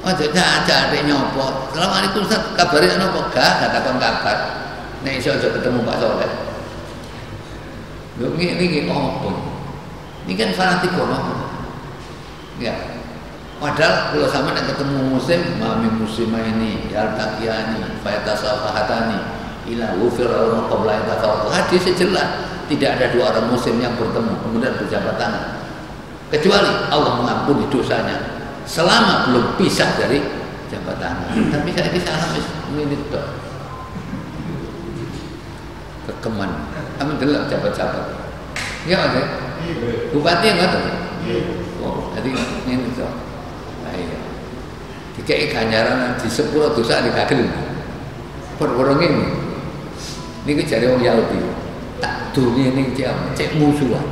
A: jadi ada nyopot. Assalamualaikum Ustaz, kabarnya nopo gak? Katakan kabar. Nek iso aja ketemu Pak Soleh. Lo ini apa? Ini kan fanatik kono. Ya. Padahal kalau sama nak ketemu muslim, mami muslimah ini, yaltaqiyani, fayatasafahatani, ila wufir al-maqabla yatafarraqu. Hadis jelas, tidak ada dua orang muslim yang bertemu kemudian berjabat tangan. Kecuali Allah mengampuni dosanya selama belum pisah dari jabat tangan. Tapi saya ini salah ini tok. Kekeman, kami gelap jabat-jabat. Ya ada. Bupati yang ada. Oh, jadi ini tok. Dikai ganjaran di sepuluh dosa dikagel. Perborong ini Niku jare wong Yahudi. Tak dunia ning cek musuhan.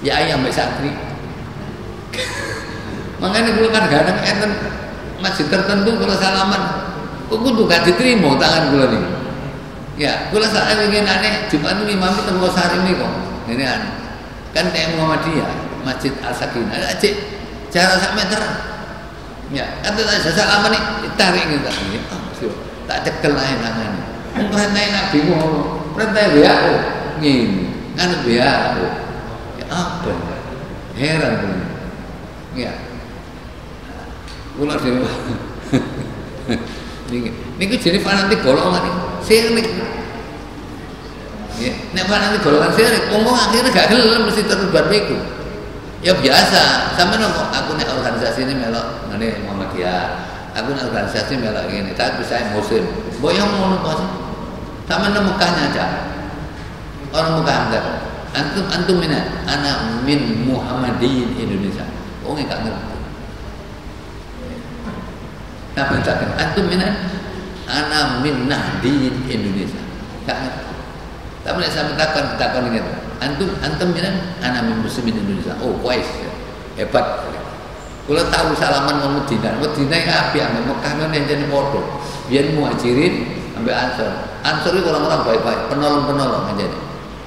A: Ya ayam mbek santri. Makanya kula kan kadang enten masjid tertentu kalau salaman kudu gak diterima tangan kula niki. Ya, kula sak winginane Jumat imam teng Losari niku. Ngene kan teng Muhammadiyah, Masjid Al-Sakinah. Cek jarak sak meter. Ya, kata saya salaman nih ditarik gitu. Tak cekel ae nangane. Perintah Nabi ngono. Perintah WHO ngene. Kan WHO. Ya apa? Heran pun. Ya. Kula dhewe. Niku jadi fanatik golongan iki. Sirik. Ya, nek fanatik golongan sirik, wong akhirnya gak gelem mesti terlibat niku. Ya biasa, sampeyan aku nek organisasi ini melok ngene Muhammadiyah. Aku nek organisasi melok ngene, tapi saya muslim. Mbok yo ngono kok. Sampeyan nang Mekahnya aja. Orang Mekah enggak. Antum mina ana min Muhammadiyin Indonesia. Wong gak ngerti. Apa tak antum mina ana min Nahdiyin Indonesia. Gak ngerti. Tapi nek sampeyan takon ngene. Antum mina ana min muslimin Indonesia. Oh, kuis. Hebat. Kula tahu salaman wong Madinah. Madinah apik ambek Mekah ngene jane padha. Biyen Muhajirin ambek Ansor. Ansor itu orang-orang baik-baik, penolong-penolong aja nih.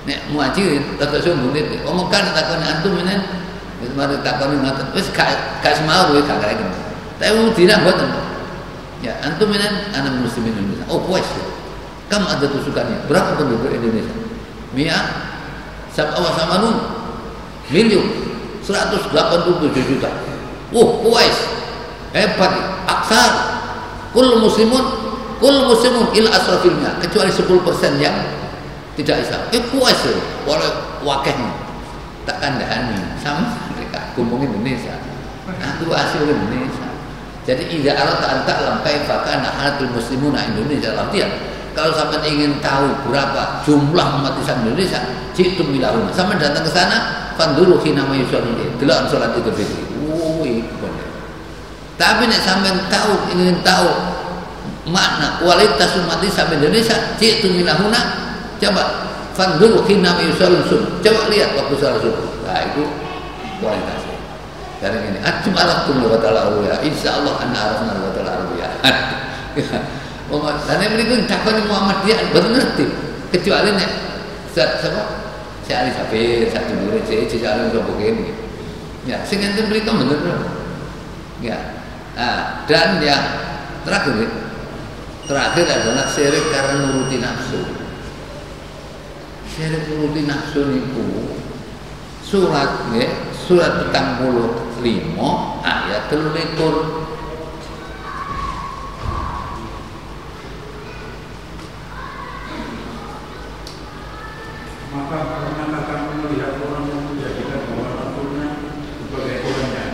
A: Nek Muhajirin tak sombong nih. Oh Mekah takon antum mina mari takon ngoten. Wis gak semau kowe gak kaya ngono. Tapi Madinah mboten. Ya, antum mina ana muslimin Indonesia. Oh, kuis. Kamu ada tusukannya. Berapa penduduk Indonesia? Mia Sab'awa Samanun miliun 187 juta. Kuwais hebat. Aksar kul muslimun ila asrafilnya, kecuali 10% yang tidak Islam. Kuwais walau wakehnya tak kandhani sama mereka ngomong Indonesia. Nah, itu asli Indonesia. Jadi idza aradta an ta'lam kaifa kana halatul muslimuna Indonesia artinya kalau sampai ingin tahu berapa jumlah umat Islam Indonesia, citu milahuna. Sampai datang ke sana, fanduru hina mayusolli. Delok salat Idul Fitri. Tapi nek sampai ingin tahu makna kualitas umat Islam Indonesia, citu milahuna. Coba fanduru hina mayusolli. Coba lihat waktu salat subuh. Nah itu kualitasnya. Dari ini, antum araftum wa ta'ala ruya. Insyaallah anna arafna wa ta'ala ruya. Karena mereka takkan Muhammadiyah betul ngerti kecuali nek siapa si Ali Sabir satu murid si Ali Sobokin ya sehingga mereka benar ya dan yang terakhir adalah syirik karena nuruti nafsu. Syirik nuruti nafsu itu surat 45 ayat 23.
B: Maka karena kami melihat orang yang menjadikan bahwa Rasulnya sebagai Tuhannya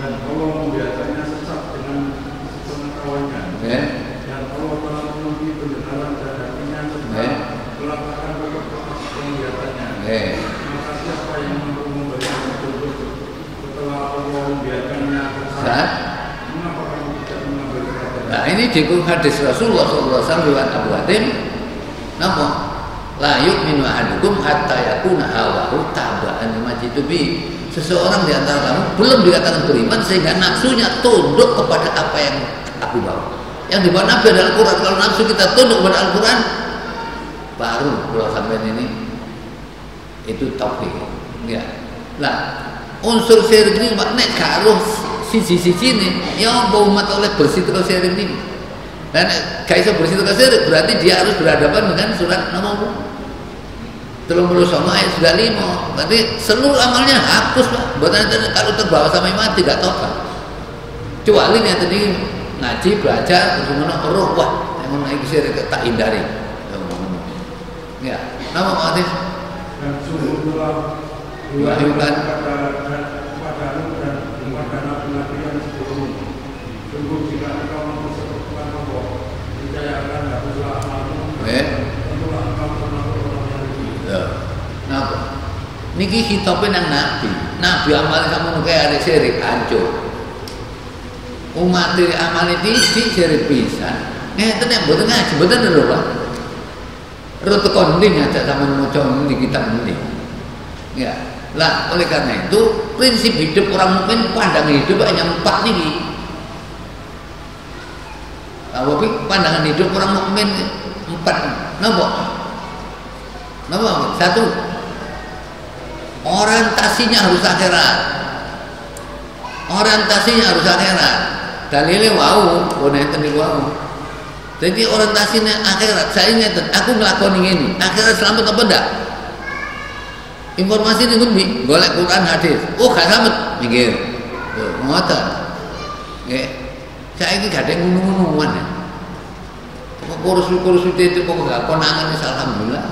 B: dan Allah membiarkannya sesat dengan pengetahuannya dan Allah telah memenuhi pendengaran dan hatinya serta melakukan pokok-pokok penglihatannya. Maka siapa yang mampu memberikan petunjuk setelah Allah membiarkannya sesat? Mengapa kamu tidak mengambil perhatian?
A: Nah ini di hadis Rasulullah SAW dengan Abu Hatim. Napa? La yu'minu ahadukum hatta yakuna hawahu taba'an lima jitu bi. Seseorang di antara kamu belum dikatakan beriman sehingga nafsunya tunduk kepada apa yang aku bawa. Yang dibawa Nabi adalah Al-Quran. Kalau nafsu kita tunduk kepada Al-Quran, baru kalau sampai ini itu tauhid. Ya. Nah, unsur syirik ini nek karo sisi-sisi ini, ya umat oleh bersih terus syirik ini. Dan gak bisa bersih terus syirik berarti dia harus berhadapan dengan surat nomor 39 ayat 95. Berarti seluruh amalnya hapus Pak. Buatan kalau terbawa sampai mati gak tobat. Kecuali nih tadi ngaji belajar terus ngono roh wah yang naik syirik tak hindari. Ya, nama mati.
B: Dan sungguh telah
A: diwahyukan
B: kepadamu dan kepada nabi-nabi yang sebelumnya. Sungguh jika engkau mempersekutukan Allah, percaya akan hapuslah amalmu. Tentulah engkau termasuk orang yang rugi.
A: Napa? Niki hitopin nang nabi. Nabi amal kamu kayak ada syirik hancur. Umat amal itu syirik pisan. Ngeten nek mboten ngaji mboten lho Pak. Rute kondim aja sama maca di kitab ini. Ya. Lah oleh karena itu prinsip hidup orang mukmin pandangan hidup hanya 4 nih. Tapi pandangan hidup orang mukmin 4. Napa? 1. Orientasinya harus akhirat. Dalile wau, wonten niku wau. Jadi orientasinya akhirat. Saya ingin aku ngelakoni ini. Akhirat selamat apa enggak? Informasi ini kundi golek Quran hadis. Oh gak selamat, mikir. Tuh, ngoten. Nggih. Saiki gak ada ngono-ngonoan ya. Kurus-kurus itu kok gak konangan wis alhamdulillah.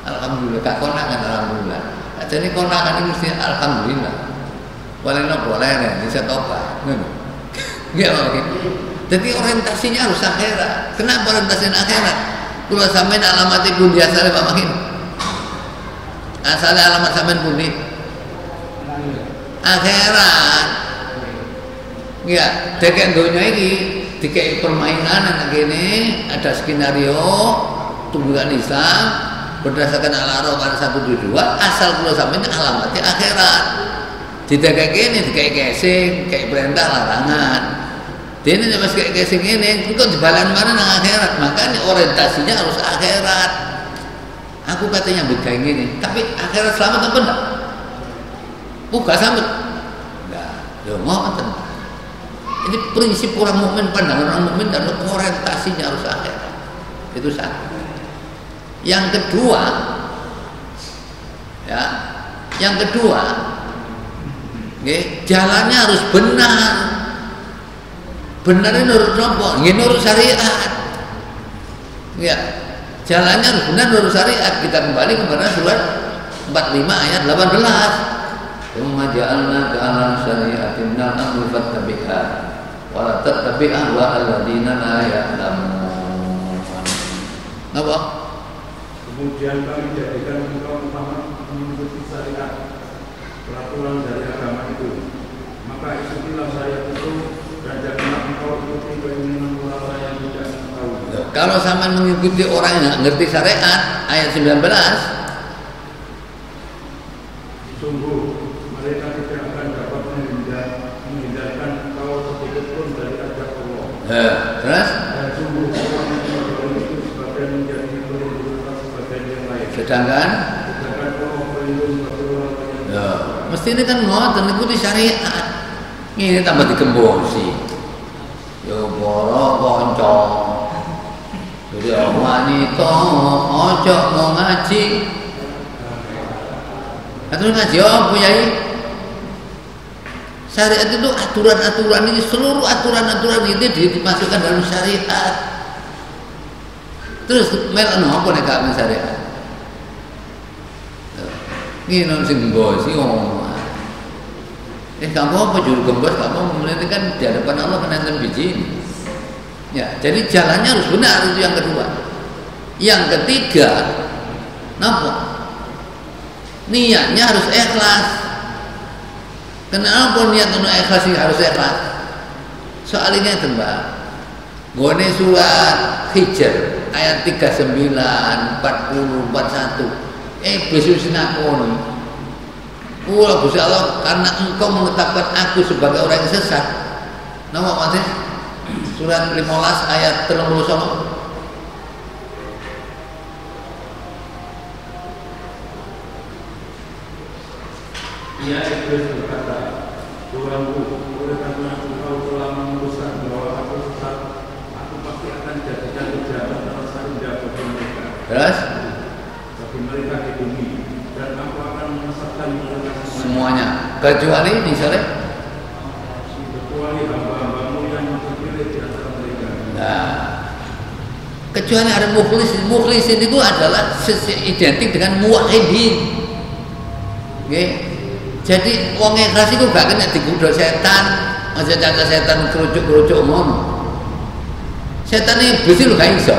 A: Alhamdulillah gak konangan alhamdulillah. Jadi konangan ini mesti alhamdulillah. Boleh bisa tobat. Ngono. Nggih oke. Jadi orientasinya harus akhirat. Kenapa orientasinya akhirat? Kula sampeyan alamat pundi asale Pak Makin? Asale alamat sampeyan pundi? Akhirat. Ya, dekek donya iki dikei permainan anak kene, ada skenario tumbuhan Islam berdasarkan Al-Araf 122, asal kula sampeyan alamatnya akhirat. Didekek kene dikei casing, kayak perintah larangan. Dene nek wis kayak sing ngene, kok dibalan mana nang akhirat. Makanya orientasinya harus akhirat. Aku katanya begawe ngene, tapi akhirat selamat apa enggak? Bukan selamat. Enggak. Lho ngoten. Ini prinsip orang mukmin, pandangan orang mukmin dan orientasinya harus akhirat. Itu satu. Yang kedua, jalannya harus benar. Benarnya nurut nopo, nurut syariat. Ya, jalannya harus benar nurut syariat. Kita kembali kepada surat 45 ayat 18. Tsumma ja'alnaka 'ala syari'atin minal amri fattabi'ha wa la tattabi' ahwa'al ladzina la ya'lamun. Napa?
B: Kemudian kami jadikan engkau utama mengikuti syariat peraturan dari agama itu. Maka ikutilah syariat itu dan janganlah engkau ikuti keinginan orang yang tidak tahu.
A: Kalau sama mengikuti orang yang ngerti syariat, ayat 19.
B: Sungguh mereka tidak akan dapat menghindarkan engkau sedikit pun dari ajak Allah.
A: Terus?
B: Dan sungguh orang yang itu sebagian menjadi pelindung sebagian yang lain.
A: Sedangkan
B: Allah pelindung bagi orang yang
A: mesti ini kan ngoten ikuti syariat. Ini tambah digembosi. Yo boro kanca. Jadi wanita ojo mau ngaji. Atau ngaji apa Yai? Syariat itu aturan-aturan ini, seluruh aturan-aturan ini dimasukkan dalam syariat. Terus melan apa nek gak syariat? Ini non sing nggosi ngomong. Kamu apa juru gembos kamu ini kan di hadapan Allah kena biji. Ya, jadi jalannya harus benar, itu yang kedua. Yang ketiga, napa? Niatnya harus ikhlas. Kenapa niat untuk ikhlas harus ikhlas? Soalnya tembak. Gone surat Hijr ayat 39, 40, 41. Besok sinakoni. Gusti Allah, karena engkau menetapkan aku sebagai orang yang sesat. Nama Matius surat 15 ayat 39.
B: Ia Iblis berkata, Tuhanku, oleh karena engkau telah memutuskan bahwa aku sesat, aku pasti akan jadikan kejahatan terasa indah bagi mereka.
A: Terus?
B: Bagi mereka di bumi, dan aku akan menyesatkan mereka
A: semuanya. Kecuali ini sore.
B: Kecuali hamba-hambamu yang terpilih di antara mereka.
A: Nah, kecuali ada mukhlisin. Mukhlisin itu adalah identik dengan muwahhidin. Oke. Jadi wong ikhlas itu gak kena digodha setan, aja caca setan kerucuk-kerucuk omong. Setan iblis itu gak iso.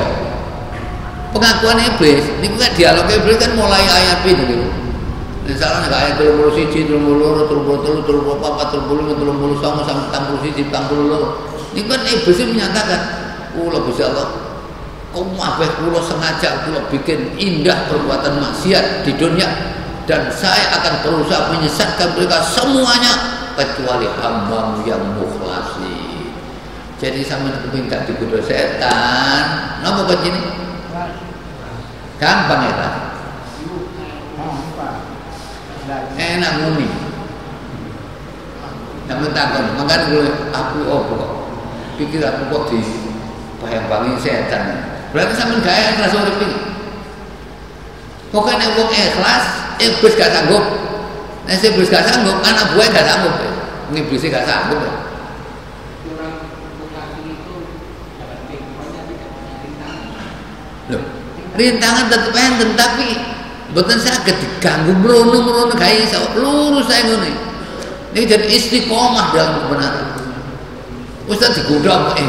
A: Pengakuan iblis, niku kan dialog iblis kan mulai ayat itu gitu. Misalnya ayat 31, 32, 33, 34, 35, 39 sampai 41, 42. Ini kan iblis menyatakan, Gusti Allah, kabeh kula sengaja kula bikin indah perbuatan maksiat di dunia, dan saya akan berusaha menyesatkan mereka semuanya kecuali hamba yang mukhlasi. Jadi sampeyan kepengin gak digodha setan, napa kok ini? Gampang ya, Pak. Enak muni. Sampeyan takon, makane kula aku opo kok pikir aku kok di bayang-bayangi setan. Berarti sampeyan gak ikhlas urip iki. Pokoknya wong ikhlas, iblis gak sanggup. Nek iblis gak sanggup, anak buah gak sanggup. Iblis gak sanggup. Loh, rintangan tetep enten tapi mboten saged diganggu mrono-mrono gak iso. Lurus saya ngene. Ini jadi istiqomah dalam kebenaran. Ustaz digodha kok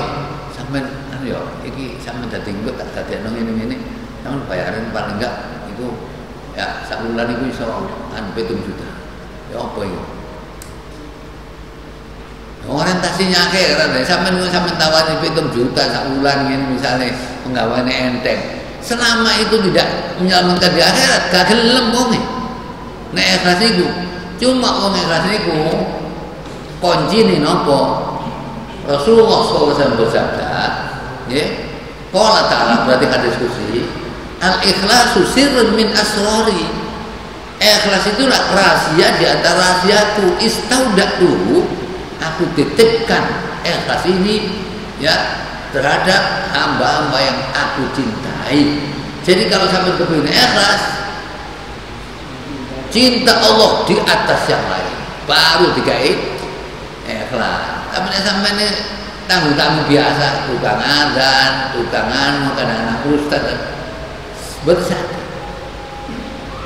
A: sampean anu ya iki sampean dadi engko tak dadekno ngene-ngene. Sampeyan bayaran paling enggak itu ya sak bulan iku iso kan 7 juta. Ya apa iki? Orientasinya akeh kan sampean tawani 7 juta sak bulan ngene misale penggaweane enteng. Selama itu tidak menyelamatkan di akhirat gak gelem wong. Nek ikhlas iku cuma wong ikhlas iku kuncine napa? Rasulullah SAW bersabda, ya, qala ta'ala berarti hadis kursi, al-ikhlasu sirrun min asrari. Ikhlas itulah rahasia di antara rahasiaku. Istaudatu, aku titipkan ikhlas ini ya terhadap hamba-hamba yang aku cintai. Jadi kalau sampai kepingin ikhlas, cinta Allah di atas yang lain, baru dikai ikhlas. Tapi sampai ini tamu-tamu biasa, tukang azan, tukang anu, kadang-kadang ustaz, bersatu.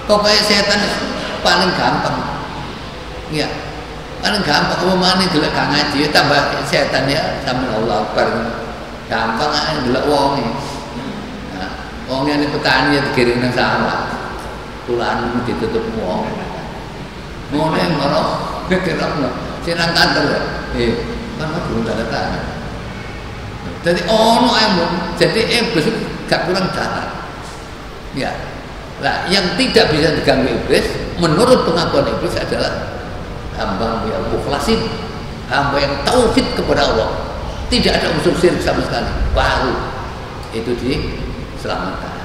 A: Pokoknya setan paling gampang, ya, paling gampang. Umumnya gelek kang ngaji, tambah setan ya, sama Allah Akbar, gampang aja gelek wongi. Nah, wongi ini petani ya dikirim nang sawah, tulan ditutup wong. Mau neng ngono, kira-kira sinang kantor ya. Kan belum tanda tangan. Jadi jadi iblis gak kurang jalan. Ya. Nah, yang tidak bisa diganggu iblis menurut pengakuan iblis adalah hamba yang mukhlasin, hamba yang tauhid kepada Allah. Tidak ada unsur syirik sama sekali. Baru itu diselamatkan.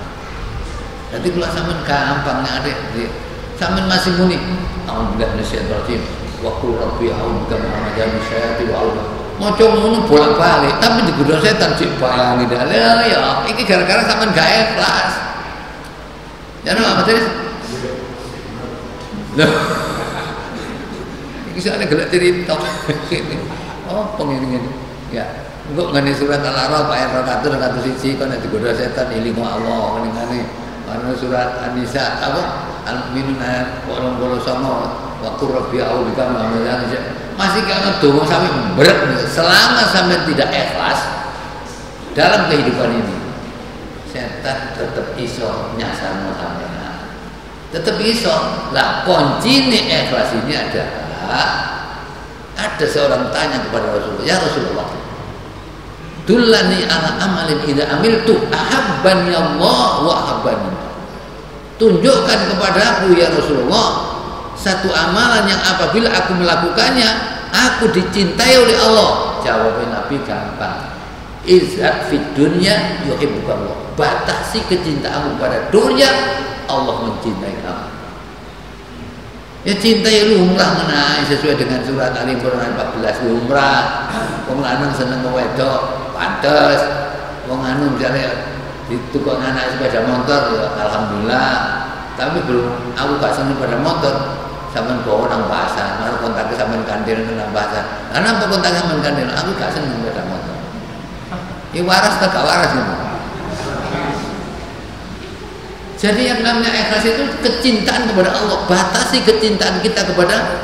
A: Jadi kalau sampean gampangnya ada sampean masih muni. Alhamdulillah nasyaitonir wa qul rabbi a'udzu bika min syaitanir rajim. Maca ngono bolak-balik tapi digodha setan sik bayangi dalem ya iki gara-gara sampean gak ikhlas. Ya no apa terus? Loh. Iki sakjane gelek cerita. Oh, pengene-ngene. Ya, engko ngene surat Al-A'raf ayat 101 kon digodha setan ilingo Allah ngene-ngene. Ana surat An-Nisa apa? Al-Mu'minun ayat 89 wa qur rabbi a'udzu bika min masih kena donga sampai berat. Selama sampai tidak ikhlas dalam kehidupan ini, setan tetap iso nyasar sampean. Tetap iso. Lah kunci ikhlas ini adalah ada seorang tanya kepada Rasulullah, ya Rasulullah, dullani ala amalin idza amiltu ahabbani Allah wa ahabbani. Tunjukkan kepadaku ya Rasulullah satu amalan yang apabila aku melakukannya aku dicintai oleh Allah. Jawabnya Nabi gampang. Izhad fid dunya yuhibbuka Allah. Batasi kecintaanmu pada dunia, Allah mencintai kamu. Ya cintai lumrah menai sesuai dengan surat Ali Imran 14 lumrah. Wong lanang seneng wedok, pantes. Wong anu misalnya di tukang anak sepeda motor ya alhamdulillah. Tapi belum aku gak seneng pada motor. Sampeyan bawa nang pasar, malah kontaknya sampeyan kandil nang pasar. Karena apa kontak sampeyan kandil? Aku gak seneng sepeda motor. Ya waras tak gak waras ini. Jadi yang namanya ikhlas itu kecintaan kepada Allah. Batasi kecintaan kita kepada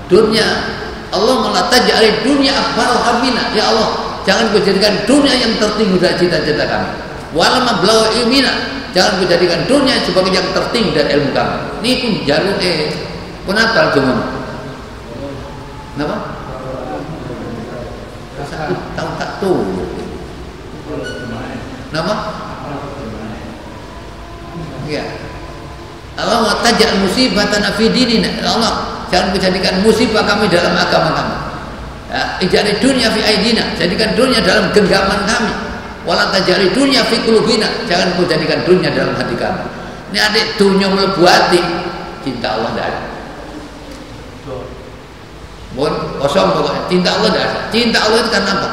A: dunia. Allah malah taj'al dunia akbar hamina. Ya Allah, jangan kau jadikan dunia yang tertinggi dari cita-cita kami. Wala mablagha ilmina. Jangan kau jadikan dunia sebagai yang tertinggi dari ilmu kami. Ini pun jalur kenapa cuma? Kenapa? Tahu tak tuh. Kenapa? Ya. Allah wa taj'al musibatan fi dinina. Allah, jangan menjadikan musibah kami dalam agama kami. Ya, ij'al dunya fi aidina, jadikan dunia dalam genggaman kami. Wala taj'al dunya fi qulubina, jangan kau jadikan dunia dalam hati kami. Ini adik dunia melebu hati, cinta Allah tidak ada. Bon, kosong pokoknya. Cinta Allah tidak ada. Cinta Allah itu karena apa?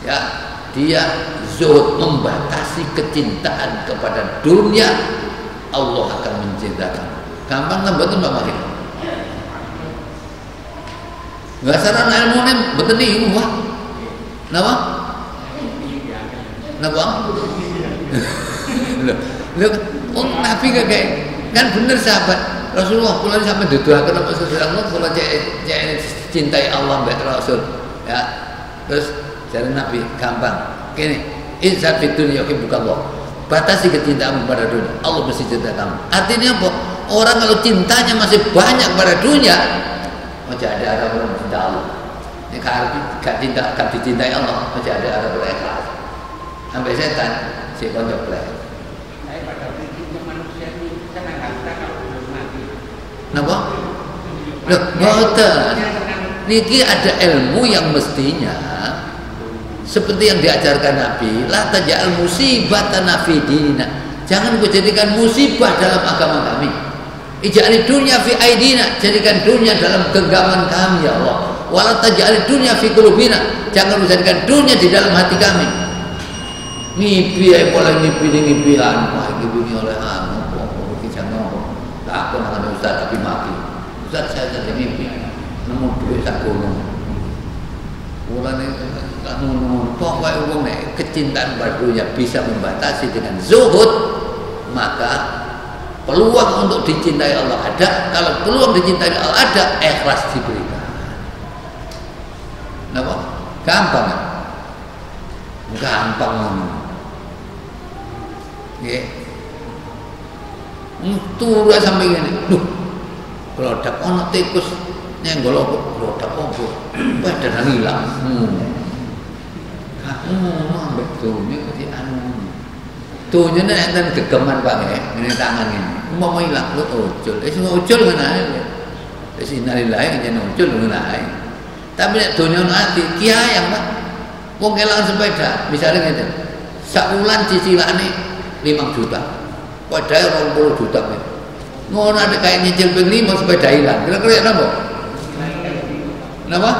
A: Ya, dia zuhud, membatasi kecintaan kepada dunia. Allah akan mencintakan. Gampang kan betul Mbak Makin? Nggak saran ilmu ini betul nih, wah. Kenapa? Kenapa? Loh, Nabi kayak kan bener sahabat Rasulullah kalau sampai didoakan sama seseorang kalau cintai Allah mbak Rasul ya, terus jadi Nabi gampang gini, izhad fid dunya yuhibbuka Allah, batasi kecintaanmu pada dunia, Allah mesti cinta kamu. Artinya apa? Orang kalau cintanya masih banyak pada dunia, masih ada orang cinta Allah. Ini gak dicintai Allah, masih ada orang berikhlas. Sampai setan si konjok plek. Napa? Loh, boten. Niki ada ilmu yang mestinya seperti yang diajarkan Nabi, la taj'al musibatan fi dinina. Jangan kau jadikan musibah dalam agama kami. Ij'al dunya fi aidina, jadikan dunia dalam genggaman kami ya Allah. Wala taj'al dunya fi qulubina, jangan kau jadikan dunia di dalam hati kami. Ngipi ae boleh ngipi-ngipian, wah ngipi oleh anu kok iki jangan tak aku nang ustaz tapi mati. Ustaz saya jadi mimpi nemu duit sak gunung. Mulane tak nemu pokoke wong nek kecintaan pada dunia bisa membatasi dengan zuhud, maka peluang untuk dicintai Allah ada. Kalau peluang dicintai Allah ada, ikhlas diberikan. Napa? Gampang kan? Gampang nggih. Turu sampai ngene. Duh. Produk ana tikus nyenggol produk opo. Padahal hilang. Ambek dunya kok anu. Dunya nek enten gegeman Pak nggih, ngene tangan ngene. Mau hilang lu ujul. Wis ujul ngene ae. Wis innalillahi ngene ujul ngene ae. Tapi nek dunya ono ati kiai yang Pak. Wong kelangan sepeda, misalnya ngene. Sak wulan cicilane 5 juta. Padahal 20 juta. Ngono ada kayak nyicil ping 5 sepeda hilang. Kira-kira napa? Napa?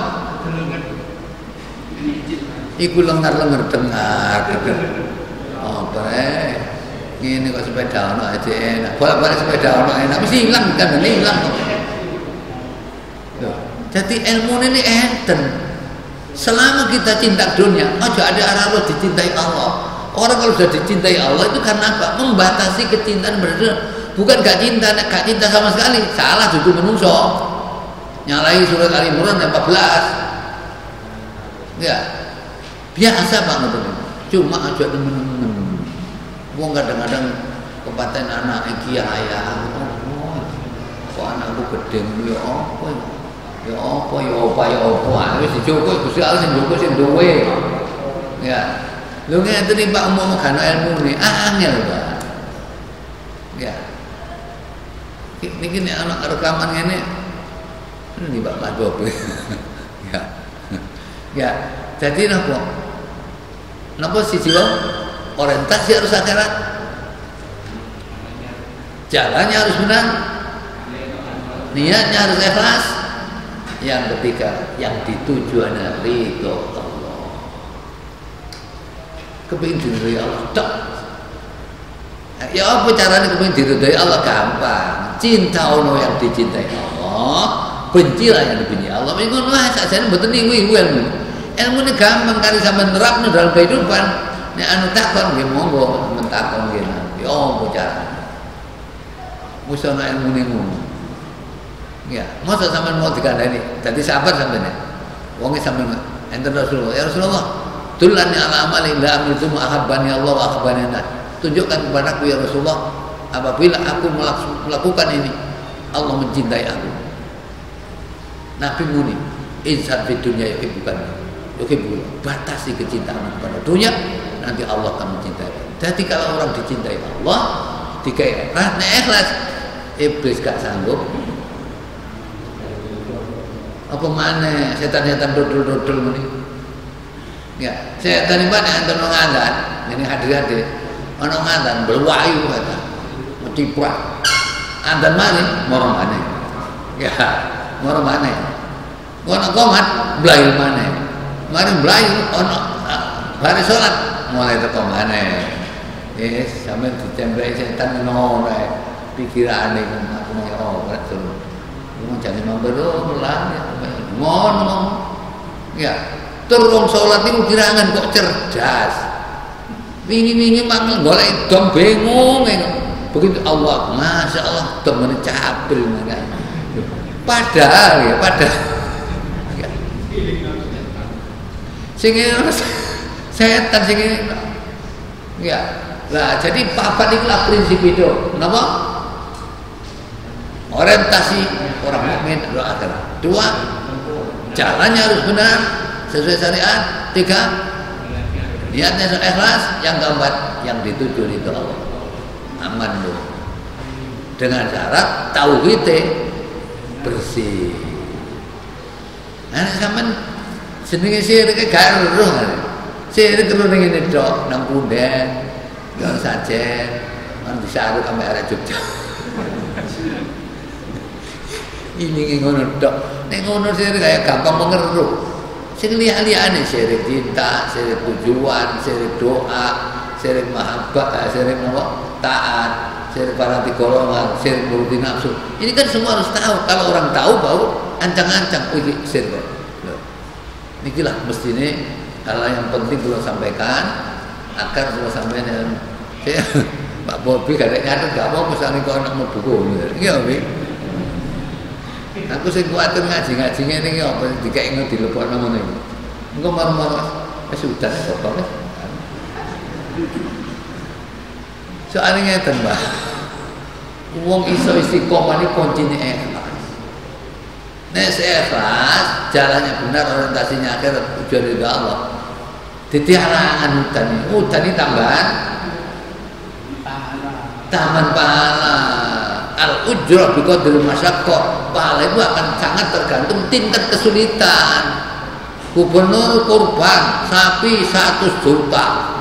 A: Iku lengar-lengar dengar. Oh, bare. Ngene kok sepeda ono aja enak. Bolak-balik sepeda ono enak, mesti hilang kan, hilang kok. Jadi ilmu ini enten. Selama kita cinta dunia, aja ada arah dicintai Allah. Orang kalau sudah dicintai Allah itu karena apa? Membatasi kecintaan berdunia. Bukan gak cinta sama sekali. Salah justru menungso. Nyalai surat Al-Imran 14. Ya, biasa banget itu. Cuma aja temen-temen. Wong kadang-kadang kepaten anak kiai ya. Kok anakku gede ya apa? Ya apa wis dicukup Gusti Allah sing cukup sing duwe. Ya. Lho ngeten iki Pak umum kan ilmune angel Pak. Ya. Niki nek ana rekaman ngene ini Pak Madob. Ya. Ya, jadi napa? Napa siji wae orientasi harus akhirat. Jalannya harus benar. Niatnya harus ikhlas. Yang ketiga, yang dituju adalah ridho Allah. Kepingin diridhoi Allah, tak. Ya apa caranya kepingin diridhoi Allah? Gampang. Cinta ono yang dicintai Allah, bencilah yang dibenci Allah. Mengko wah sakjane mboten niku ilmu. Ilmu ini gampang kali sampean nerapno dalam kehidupan. Nek anu takon nggih monggo mentakon nggih. Ya apa caranya? Musana ilmu niku. Ya, masa sampean mau dikandani, jadi sabar sampean. Wonge sampean enten Rasulullah. Ya Rasulullah, dulani ala amali la amiltu ahabbani Allah wa ahabbani nas. Tunjukkan kepadaku ya Rasulullah, apabila aku melakukan ini, Allah mencintai aku. Nabi muni, insan di dunia bukan, batasi kecintaan kepada dunia, nanti Allah akan mencintai. Jadi kalau orang dicintai Allah, dikai ikhlas, nek ikhlas iblis gak sanggup. Apa mana setan-setan dodol-dodol ngene. Ya, setan iki nek enten ngandan, ini hadir-hadir. Ana ngandan berwayu kata. Metiprak. Andan mari moro maneh. Ya, moro maneh. Ono komat blayu maneh. Mari blayu ono bare salat mulai teko maneh. Sampeyan ditembaki setan ngono ae. Pikirane aku mau betul. Mau jadi membero melang ngono. Ya, terus salat niku kirangan kok cerdas. Wingi-wingi mangkel golek dom bingung. Begitu Allah, Masya Allah, temen capil makanya. Padahal ya, sing setan sing ya. Lah jadi papat itulah prinsip hidup. Kenapa? Orientasi orang mukmin adalah akhirat. 2, jalannya harus benar sesuai syariat. 3, niatnya ikhlas. Yang keempat, yang dituju itu Allah. Aman loh. Dengan syarat tauhidnya bersih. Nah, sampean jenenge sirik gak eruh. Sirik terus ning ngene tok nang punden. Gak sajen, kan bisa arep sampe arek Jogja. Ini ngono tok. Nek ngono sirik kaya gampang mengeruh. Sing liya-liyane sirik cinta, sirik tujuan, sirik doa, sirik mahabbah, sirik apa? Taat, sirik parati golongan, sirik nuruti nafsu. Ini kan semua harus tahu. Kalau orang tahu baru ancang-ancang iki sirik. Nikilah mestine hal yang penting kalau sampaikan. Akar kalau sampai saya Pak Bobi kadang nyatet gak mau misalnya kau nak mau buku, iya Bobi. Aku sih kuatir ngaji-ngajinya ini apa dikai ingat dilepok nama ini. Engkau marah-marah, sudah bapak. Soalnya ngeten Mbah. Wong iso istiqomah ini kuncinya ikhlas. Nek ikhlas, jalannya benar, orientasinya akhirat, tujuan dari Allah. Titiaran hutan ini tambahan taman pahala. Al-ujrah biqadri masyaqqah. Pahala itu akan sangat tergantung tingkat kesulitan. Gubernur kurban sapi 100 juta,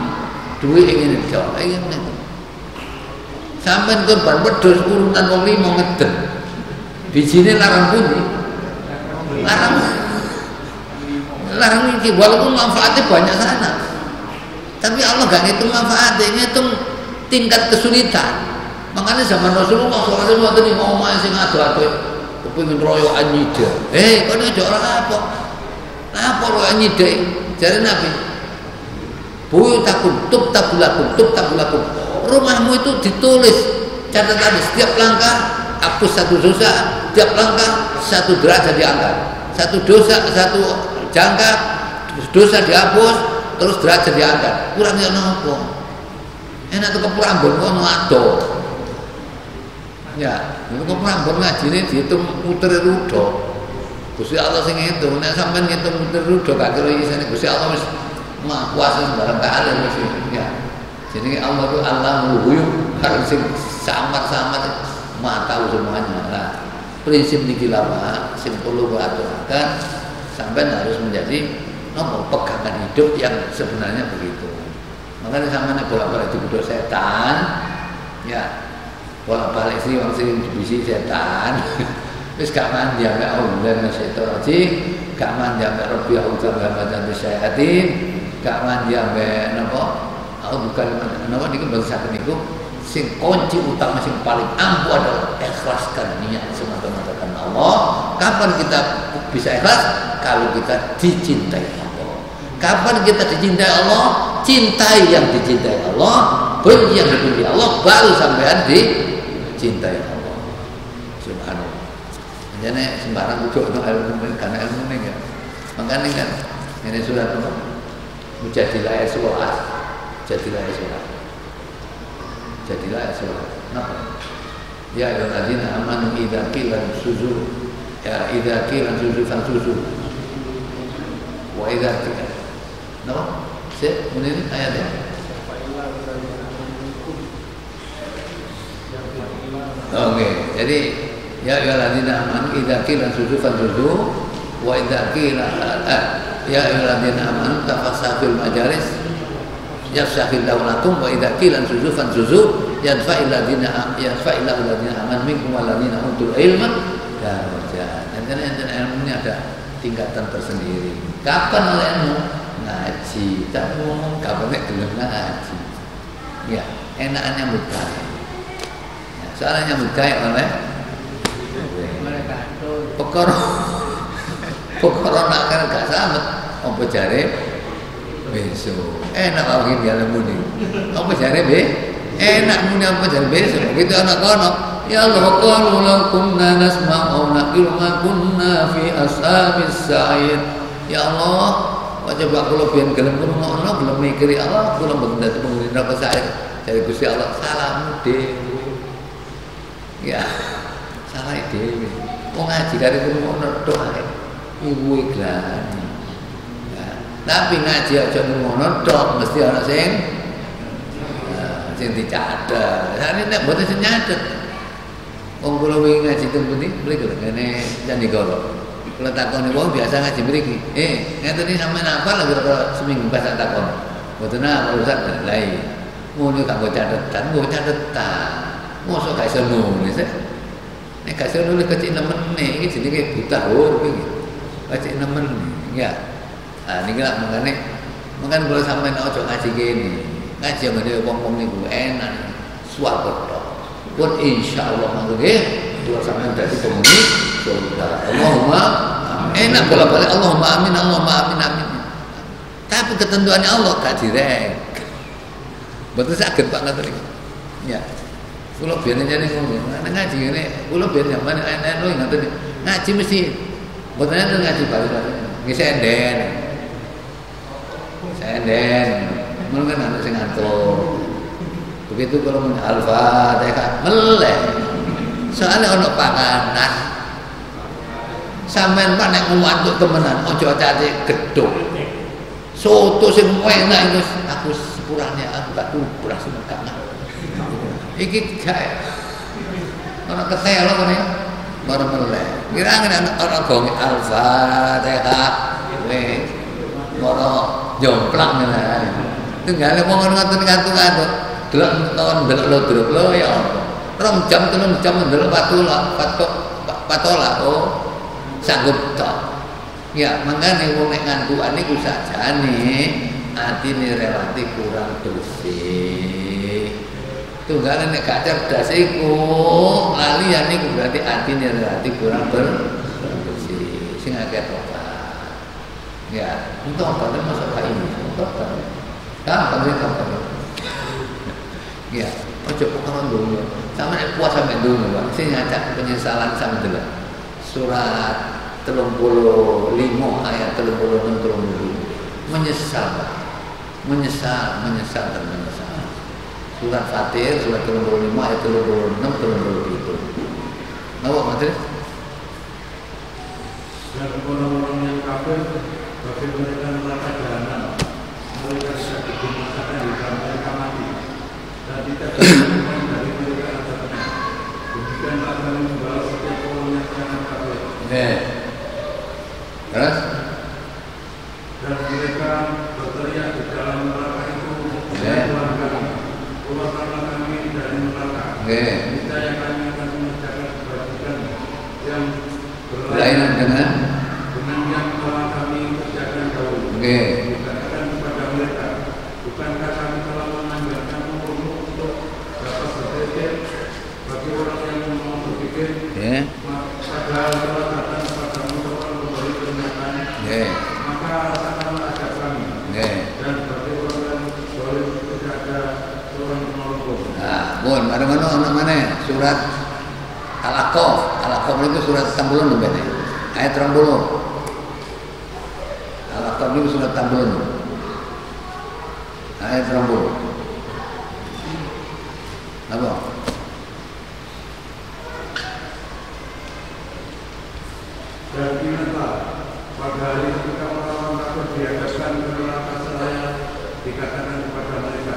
A: duit ingin jauh, ingin sampai kurban wedhus urutan wong 5 ngeden, bijine larang pundi, larang iki walaupun manfaatnya banyak sana, tapi Allah gak ngitung manfaatnya, ngitung tingkat kesulitan. Makanya zaman Rasulullah SAW waktu ini mau main sing ado-ado kepingin royokan nyida. Kau ini orang apa? Apa royokan nyida? Jadi Nabi buyutakum tubtabulakum. Rumahmu itu ditulis catatan setiap langkah hapus 1 dosa, setiap langkah 1 derajat diangkat, 1 dosa 1 jangka dosa dihapus, terus derajat diangkat. Kurangnya nopo? Enak tuh keprambon ngono ado. Ya, itu keprambon ngaji ini dihitung muter rudo. Gusti Allah sing ngitung, nek sampean ngitung muter rudo gak kira isine Gusti Allah wis Maha Kuasa sembarang kali wis ya. Jadi Allah itu Allahul Ghuyub, harus sing samar-samar Maha tahu semuanya. Nah, prinsip niki lha Pak, sing perlu aturaken sampean harus menjadi nomor pegangan hidup yang sebenarnya begitu. Makanya sampean bolak-balik dituduh setan, ya bolak-balik sih wong sing dibisi setan. Wis gak mandi ambek Allah setan aja, gak mandi ambek Rabbi A'udzu bihamdihi syayatin, gak mandi ambek napa? Bukan napa niku bahasa niku sing kunci utama sing paling ampuh adalah ikhlaskan niat semata-mata karena Allah. Kapan kita bisa ikhlas? Kalau kita dicintai Allah. Kapan kita dicintai Allah? Cintai yang dicintai Allah, benci yang dibenci Allah, baru sampean dicintai Allah. Subhanallah. Jadi sembarang ujuk untuk ilmu karena ilmu ini ya. Makanya kan ini sudah Mujadilah ayat 11. Jadilah Kenapa? Ya ayyuhalladzina amanu idza qila sujudu ya idza qila sujudu fansujudu wa idza qila menurut ayatnya Oke, jadi ya ayyuhalladzina amanu idza qila sujudu fansujudu wa idza qila ya ayyuhalladzina amanu tafassahu fil majalis yafsahillahu lakum wa idza qila sujudu fansujudu yadfa'il ladzina amanu minkum wal ladzina utul ilma darajat. Dan ilmu ini ada tingkatan tersendiri. Kapan olehmu ngaji? Tak ngomong kapan gelem ngaji. Ya, enaknya mudah. Soalnya mudah oleh Pokoknya nak kan gak selamat. Apa jare besok enak kalau gini dalam muni. Apa jare enak muni apa jare besok. Gitu anak kono. Ya Allah qalu law kunna nasma'u naqilu ma kunna fi ashabis sa'id. Ya Allah, coba kula biyen gelem ngrungokno, gelem mikiri Allah, kula mboten dadi penghuni neraka sa'id. Dari Gusti Allah salahmu dhewe. Ya, salah dhewe. Wong ngaji kare ngrungokno tok ae. Ibu iklan. Ya, tapi ngaji aja ngrungokno tok mesti ana sing dicatet. Sane nek mboten sing nyatet. Wong kula wingi ngaji teng pundi, mriki lho ngene Candi Goro. Kula takoni wong biasa ngaji mriki. Ngeten iki sampeyan hafal lho kira seminggu pas tak takon. Mboten apa Ustaz lain. Ngono kanggo catetan, nggo catetan. Mosok gak iso nulis. Nek gak iso nulis kecil nemen iki jenenge buta hur iki. Kecil nemen ya. Ah niki lak mangane kula sampeyan aja ngaji kene. Ngaji ngene wong-wong niku enak. Swarga. Pun insyaallah mangke kula sampeyan dadi penghuni surga. Allahumma enak bolak-balik Allahumma amin amin. Tapi ketentuannya Allah gak direk. Betul saged Pak ngoten iki. Ya. Kula biyen jane ngono, nek ngaji ngene, kula biyen zaman anu ngoten ngaji mesti mboten enten ngaji bali-bali. Nggih senden. Mun kan ana sing ngatur. Begitu kalau mun Al-Fatihah meleh. Soalnya ana panganan. Sampeyan Pak nek ngantuk temenan, aja cate gedhog. Soto sing enak itu aku sepurane aku tak kubrah semekak. Iki gawe. Ana ketelo kene. Bar meleh. Kira-kira ana gonge Al-Fatihah. Wis. Ora jomplang ngene. Tunggale wong ngoten ngantuk-ngantuk. Delok tahun belok lo ya. 2 jam 3 jam ndelok patola oh. Sanggup tok. Ya, mangane wong nek ngantukan niku sajane atine relatif kurang bersih. Tunggale nek gak cerdas iku lalian niku berarti atine relatif kurang bersih. Sing akeh tobat. Ya, untuk apa masuk ke ini? Untuk apa? Ya, ojo pokoke dulu. Sama nek puas sampe dulu, Pak. Sing ngajak penyesalan sampe delok. Surat 35 ayat 36 menyesal dan menyesal. Surat Fatir surat 35 ayat 36 37. Napa Mas?
B: Dan orang-orang yang kafir bagi mereka neraka jahanam, mereka bisa digunakan di dalam mereka mati dan tidak ditemukan dari mereka azabnya. Demikianlah kami membalas setiap orang yang sangat kafir.
A: Terus?
B: Dan mereka berteriak di dalam neraka itu, Tuhan kami, keluarkanlah kami dari neraka. Niscaya kami akan mengerjakan kebajikan yang
A: berlainan dengan
B: yang telah kami kerjakan dahulu. Dikatakan kepada mereka, bukankah kami telah menanggalkanmu untuk dapat berpikir bagi orang yang mau berpikir? Padahal telah datang kepadamu seorang pemberi pernyataan. Maka rasakanlah azab kami. Dan bagi orang yang boleh tidak ada seorang penolong.
A: Nah, bon, mana mana surat Al-Aqaf itu surat 60 bener. Ayat 30. Al-Aqaf itu surat 60. Ayat 30. Apa?
B: Dan ingatlah pada hari ketika orang-orang kafir dihadapkan ke neraka seraya dikatakan kepada mereka,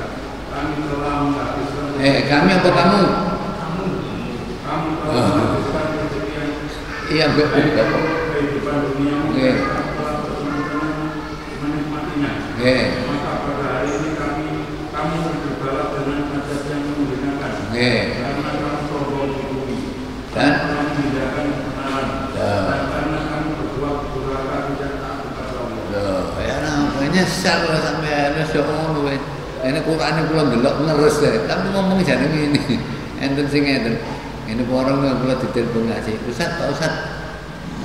B: kami telah menghabiskan
A: kami apa kamu? Iya,
B: kehidupan dunia
A: Nggih.
B: menikmatinya.
A: Nggih.
B: Maka pada hari ini kamu berbalap dengan adat yang menggunakan.
A: Nggih.
B: Karena kamu sombong di bumi.
A: Dan
B: Kamu meninggalkan kebenaran.
A: Ya.
B: Dan karena kamu berbuat durhaka tidak taat kepada Allah.
A: loh, ya namanya nyesal kalau sampai ada ngono wis. Ini Quran kula ndelok leres deh. Tapi ngomong jane ngene. Enten sing ngeten. Ini orang yang kula ditelepon ngaji. Ustaz, Pak Ustaz.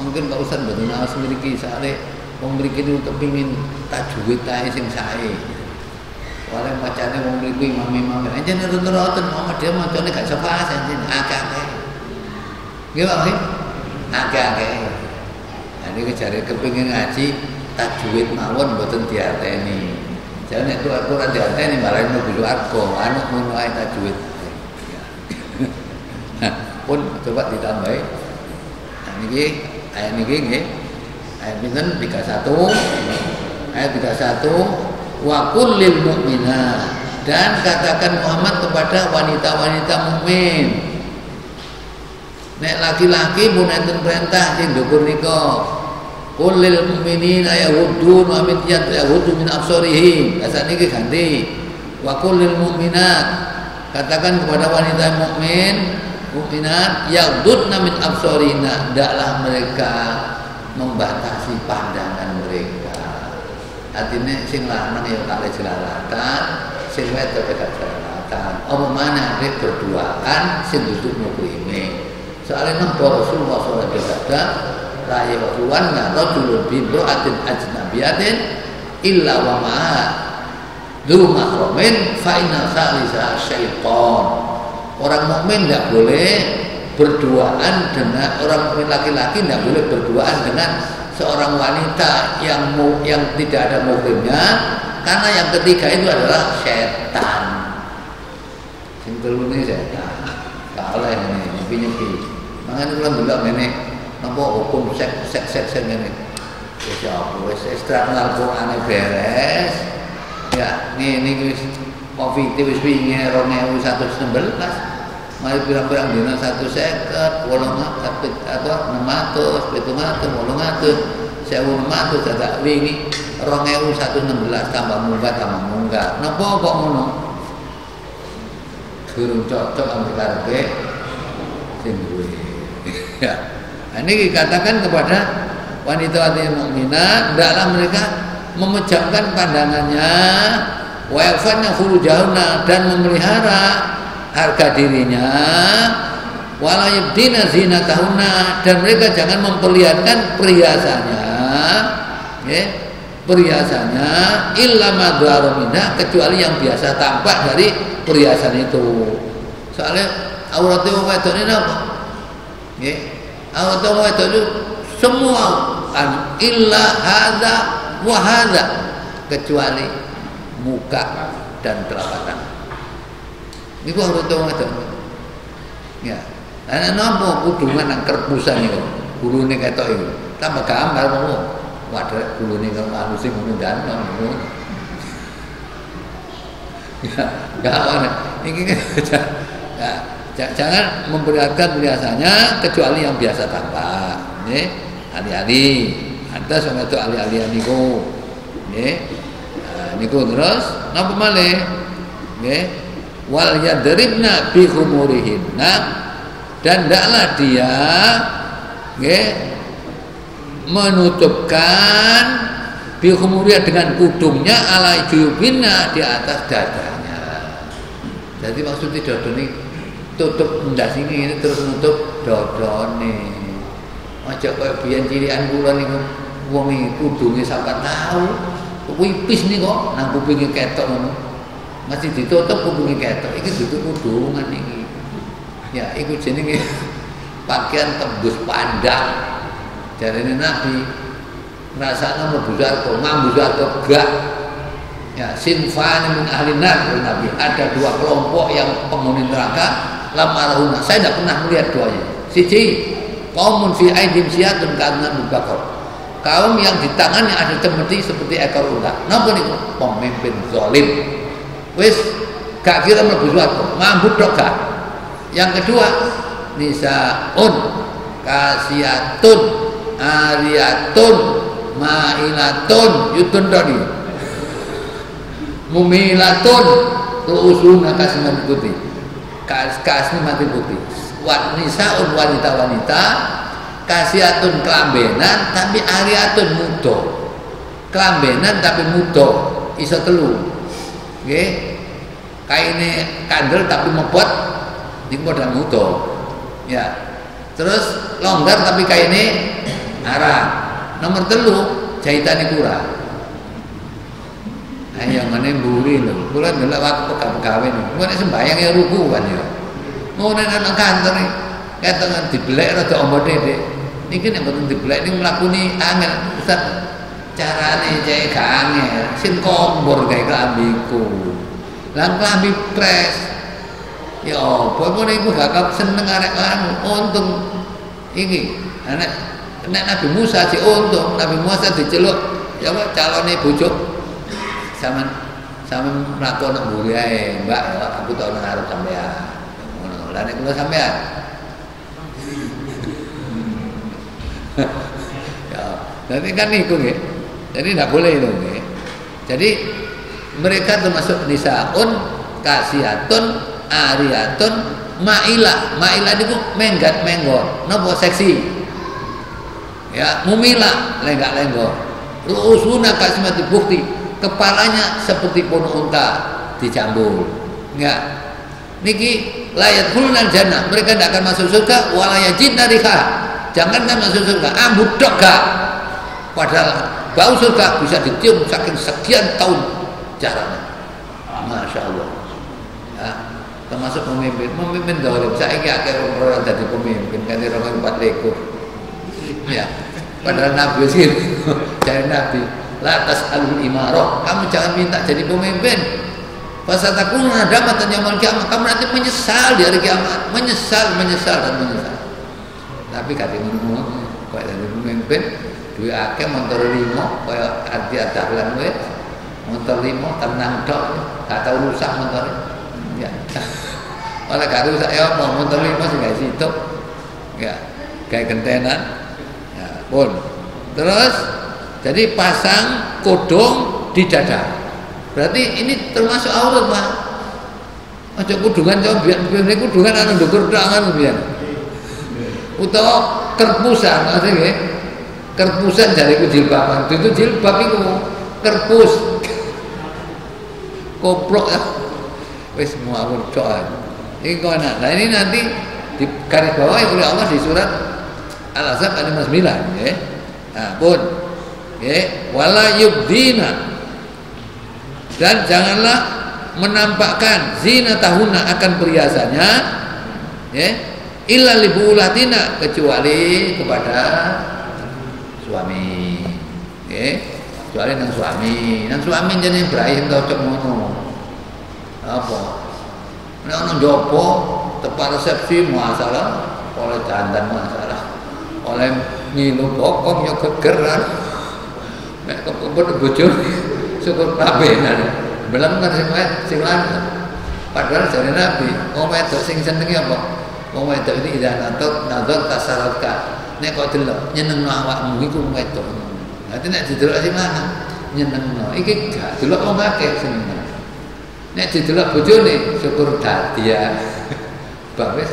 A: Mungkin Pak Ustaz mboten aos mriki soalé wong mriki niku kepengin tajwid ae sing sae. Oleh macane wong mriki imam-imam. Anjen nurut-nurutan dia macane gak sapa anjen akeh-akeh. Nggih Pak nggih. Akeh-akeh. Nah niki jare kepengin ngaji tajwid mawon mboten diarteni. Jane nek Al-Qur'an diarteni malah mlebu swarga, anu ngono ae tajwid. Pun coba ditambahi. Nah niki ayat niki nggih. Ayat pinten 31. Ayat 31 wa qul lil mu'minat, dan katakan Muhammad kepada wanita-wanita mukmin. Nek laki-laki pun enten perintah sing ndukur nika. Qul lil mu'minina yaghuddu wa min yaghuddu min absarihim. Asal niki ganti. Wa qul lil mu'minat, katakan kepada wanita mukminat yaghdudna min absarina, hendaklah mereka membatasi pandangan mereka. Artinya sing lanang ya kalih jelalatan, sing wedok gak jelalatan. Apa mana nek berduaan sing duduk mukrime. Soalnya napa Rasulullah sallallahu alaihi wasallam la yaquwanna rajulun bi imra'atin ajnabiyatin illa wa ma'a dzu mahramin fa inna salisa syaitan. Orang mukmin tidak boleh berduaan dengan orang mukmin laki-laki, tidak boleh berduaan dengan seorang wanita yang tidak ada muhrimnya, karena yang ketiga itu adalah setan. Sing telune setan. Kalah ini nyepi-nyepi. Makanya kula ndelok ngene, napa hukum seks ngene. Wis apa wis eksternal Qur'ane beres. Ya, niki wis Covid wis wingi 2116. Mari pirang-pirang dina 150, 800 atau 600, 700, 800, 1600 dadak wingi 2116 tambah munggah. Napa kok ngono? Durung cocok ambek karepe sing duwe. Ya. Ini dikatakan kepada wanita-wanita mukminat, hendaklah mereka memejamkan pandangannya, wa yafanna furujahunna, dan memelihara harga dirinya, wala yabdina zinatahunna, dan mereka jangan memperlihatkan perhiasannya, ya, perhiasannya illa ma dhahara minha, kecuali yang biasa tampak dari perhiasan itu. Soalnya auratnya wong wedok ini apa? Ya, auratnya wong wedok itu semua illa hadza wa hadza, kecuali muka dan telapak tangan. Niku auratnya wong wedok. Ya. Ana napa kudungan nang kerpusan niku. Gulune ketok iku. Tambah gambar ngono. Wadah gulune karo alus ngono danon ngono. Ya, enggak ana. Iki ya, jangan memperlihatkan perhiasannya kecuali yang biasa tampak. Nggih, ali-ali. Ada sama itu ali-ali niku. Nggih. Nah, niku terus napa malih? Nggih. Wal yadribna bi khumurihinna, dan hendaklah dia nggih menutupkan bi khumuriha dengan kudungnya ala jubinna, di atas dadanya. Jadi maksudnya dodone tutup ndas ini terus nutup dodone. Aja koyo biyen cilikan kula niku wong iki kudunge sampe tahu wipis nih kok nang kupinge ketok ngono. Masih ditutup kupinge ketok. Iki dudu kudungan iki. Ya, iku jenenge pakaian tembus pandang. Jarene Nabi ngrasakno mlebu swarga, mambu swarga gak. Ya, sinfan min ahli nar, Nabi. Ada dua kelompok yang penghuni neraka, lamaruna. Saya tidak pernah melihat duanya. Siji, qaumun fi aidim siyatun ka'anna mubakar. Kaum yang di tangannya ada cemeti seperti ekor unta. Napa niku? Pemimpin zalim. Wis gak kira mlebu swarga, mambu tok gak. Yang kedua, nisaun kasiyatun, ariyatun, ma'ilatun, yutun tadi. Mumilatun, ru'usuna kasih mati putih. Kasih mati putih. Nisaun wanita-wanita, kasiyatun kelambenan tapi ariyatun mudo. Kelambenan tapi mudo, iso telu. Nggih. Kaine kandel tapi mepot niku modal mudo. Ya. Terus longgar tapi kaine arang. Nomor 3 jahitane kurang. Ayo ngene mburi lho. Kula ndelok waktu pegawe niku. Kok nek sembayang ya ruku kan ya. Ngono nang kantor iki ketongan dibelek rada ombo dhek. Niki nek mboten dibelek niku mlakune angel. Ustaz carane cek gak angel. Sin kombor kae klambiku. Lah klambi pres. Ya apa niku gak seneng arek anu untung iki. Nek Nabi Musa sih untung Nabi Musa diceluk ya apa calone bojo sama mlaku nang mburi ae, Mbak, ya, aku tau nang arep sampean. Ngono. Lah nek kula sampean. Ya, nanti kan niku nggih. Jadi tidak boleh itu nggih. Jadi mereka termasuk nisaun, kasiyatun, ariyatun, ma'ilah. Ma'ilah niku menggat menggon, napa seksi. Ya, mumilah, lenggak-lenggok. Ru'usuna kasmati bukti. Kepalanya seperti pohon unta dicambul. Enggak. Niki layat hulnal jannah. Mereka tidak akan masuk surga wala yajidna riha. Jangankan masuk surga, ambut dok gak. Padahal bau surga bisa dicium saking sekian tahun jaraknya. Masya Allah. Ya, termasuk pemimpin dolim. Saya ini akhirnya orang jadi pemimpin kan orang 4 lekor. Ya. Padahal Nabi sih jadi Nabi. La tas'alul imarah. Kamu jangan minta jadi pemimpin. Fasatakuna nadamatan yaumil kiamah. Kamu nanti menyesal di hari kiamat. Menyesal dan menyesal. Tapi kate ngono kok dadi pemimpin duwe akeh motor 5 kaya arti adalan kowe. Motor 5 tenang tok. Gak tau rusak motor. Ya. Oleh gak rusak ya apa motor 5 sing gak sitok. Ya, kayak gentenan. Ya, pun. Terus jadi pasang kodong di dada. Berarti ini termasuk aurat, Pak. Aja kudungan coba biyen kudungan anu ndukur tok kan biyen. Utawa kerpusan maksudnya nggih. Kerpusan jare ku jilbaban. Itu jilbab iku kerpus. Koprok ya. Wis ngawur tok. Iki kok enak. Nah ini nanti di garis bawah oleh Allah di surat Al-Ahzab ayat 59 nggih. Nah, pun wala yubdina, dan janganlah menampakkan zinatahuna akan perhiasannya illa libuulatina, kecuali kepada suami. Kecuali nang suami jenenge Ibrahim tau cek ngono. Apa? Nek ono njopo tepat resepsi masalah, oleh dandan masalah, oleh ngilu bokong ya gegeran. Nek kepepet bojo syukur pabenan. Belum kan sing lanang. Padahal jare Nabi, wong wedok sing senenge apa? Wong wedok iki idan nazar tasarrufka. Nek kok delok nyenengno awakmu iku wong wedok. Dadi nek didelok sing lanang nyenengno. Iki gak delok wong akeh seneng. Nek didelok bojone syukur dadi ya. Bagus.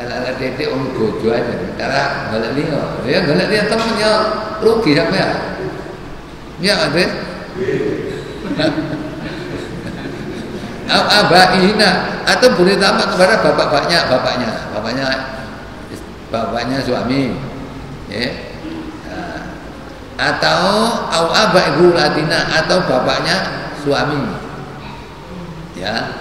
A: Kalau ada titik wong bojo aja. Cara golek liya. Ya golek liya temen ya rugi sampean. Ya Adres. Abaihina, atau boleh tambah kepada bapaknya suami, ya. Atau abaihu latina, atau bapaknya suami, ya.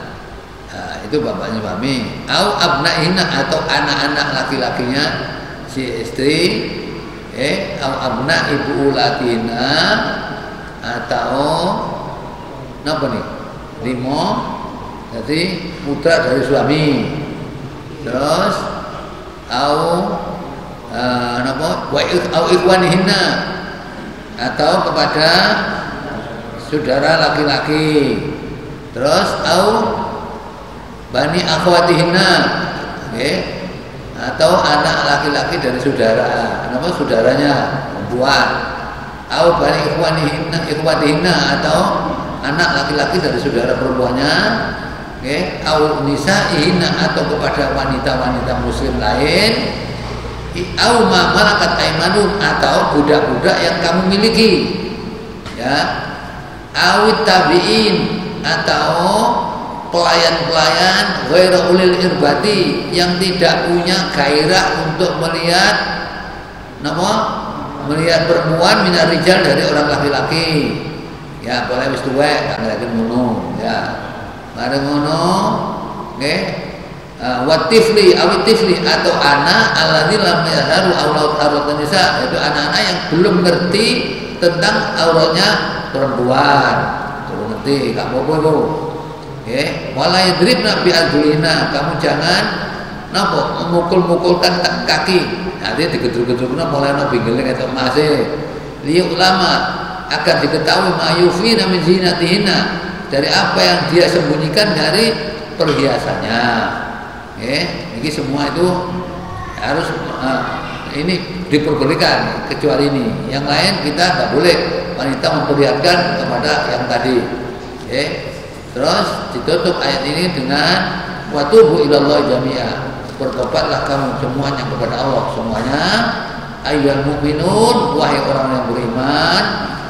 A: Nah, itu bapaknya suami. Abnaihina, atau anak-anak laki-lakinya si istri, abna ibu latina, atau apa nih? 5, jadi putra dari suami. Terus ikhwanihinna, atau kepada saudara laki-laki. Terus bani akhwatihinna, atau anak laki-laki dari saudaranya perempuan, au bani ikhwatihinna atau anak laki-laki dari saudara perempuannya, au nisaihinna atau kepada wanita-wanita muslim lain, au ma malakat aymanun atau budak-budak yang kamu miliki, ya, awit tabiin atau pelayan-pelayan ghairu ulil irbati yang tidak punya gairah untuk melihat perempuan minar rijal dari orang laki-laki, ya, boleh wis tuwek kan lagi ngono, ya, ada ngono, watifli awitifli atau anak alladzi lam yazharu aurat nisa, yaitu anak-anak yang belum ngerti tentang auratnya perempuan, belum ngerti, gak apa-apa itu. Wala yadribna bi arjulina, kamu jangan memukul-mukulkan kaki. Nanti digedruk-gedrukna mulai pinggirnya kayak masih. Liya ulama akan diketahui mayufina min zinatihinna, dari apa yang dia sembunyikan dari perhiasannya. Ini semua itu harus ini diperbolehkan, kecuali ini. Yang lain kita nggak boleh wanita memperlihatkan kepada yang tadi. Terus ditutup ayat ini dengan watubu ilallahi jami'a, bertobatlah kamu semuanya kepada Allah semuanya, ayyuhal mu'minun, wahai orang yang beriman,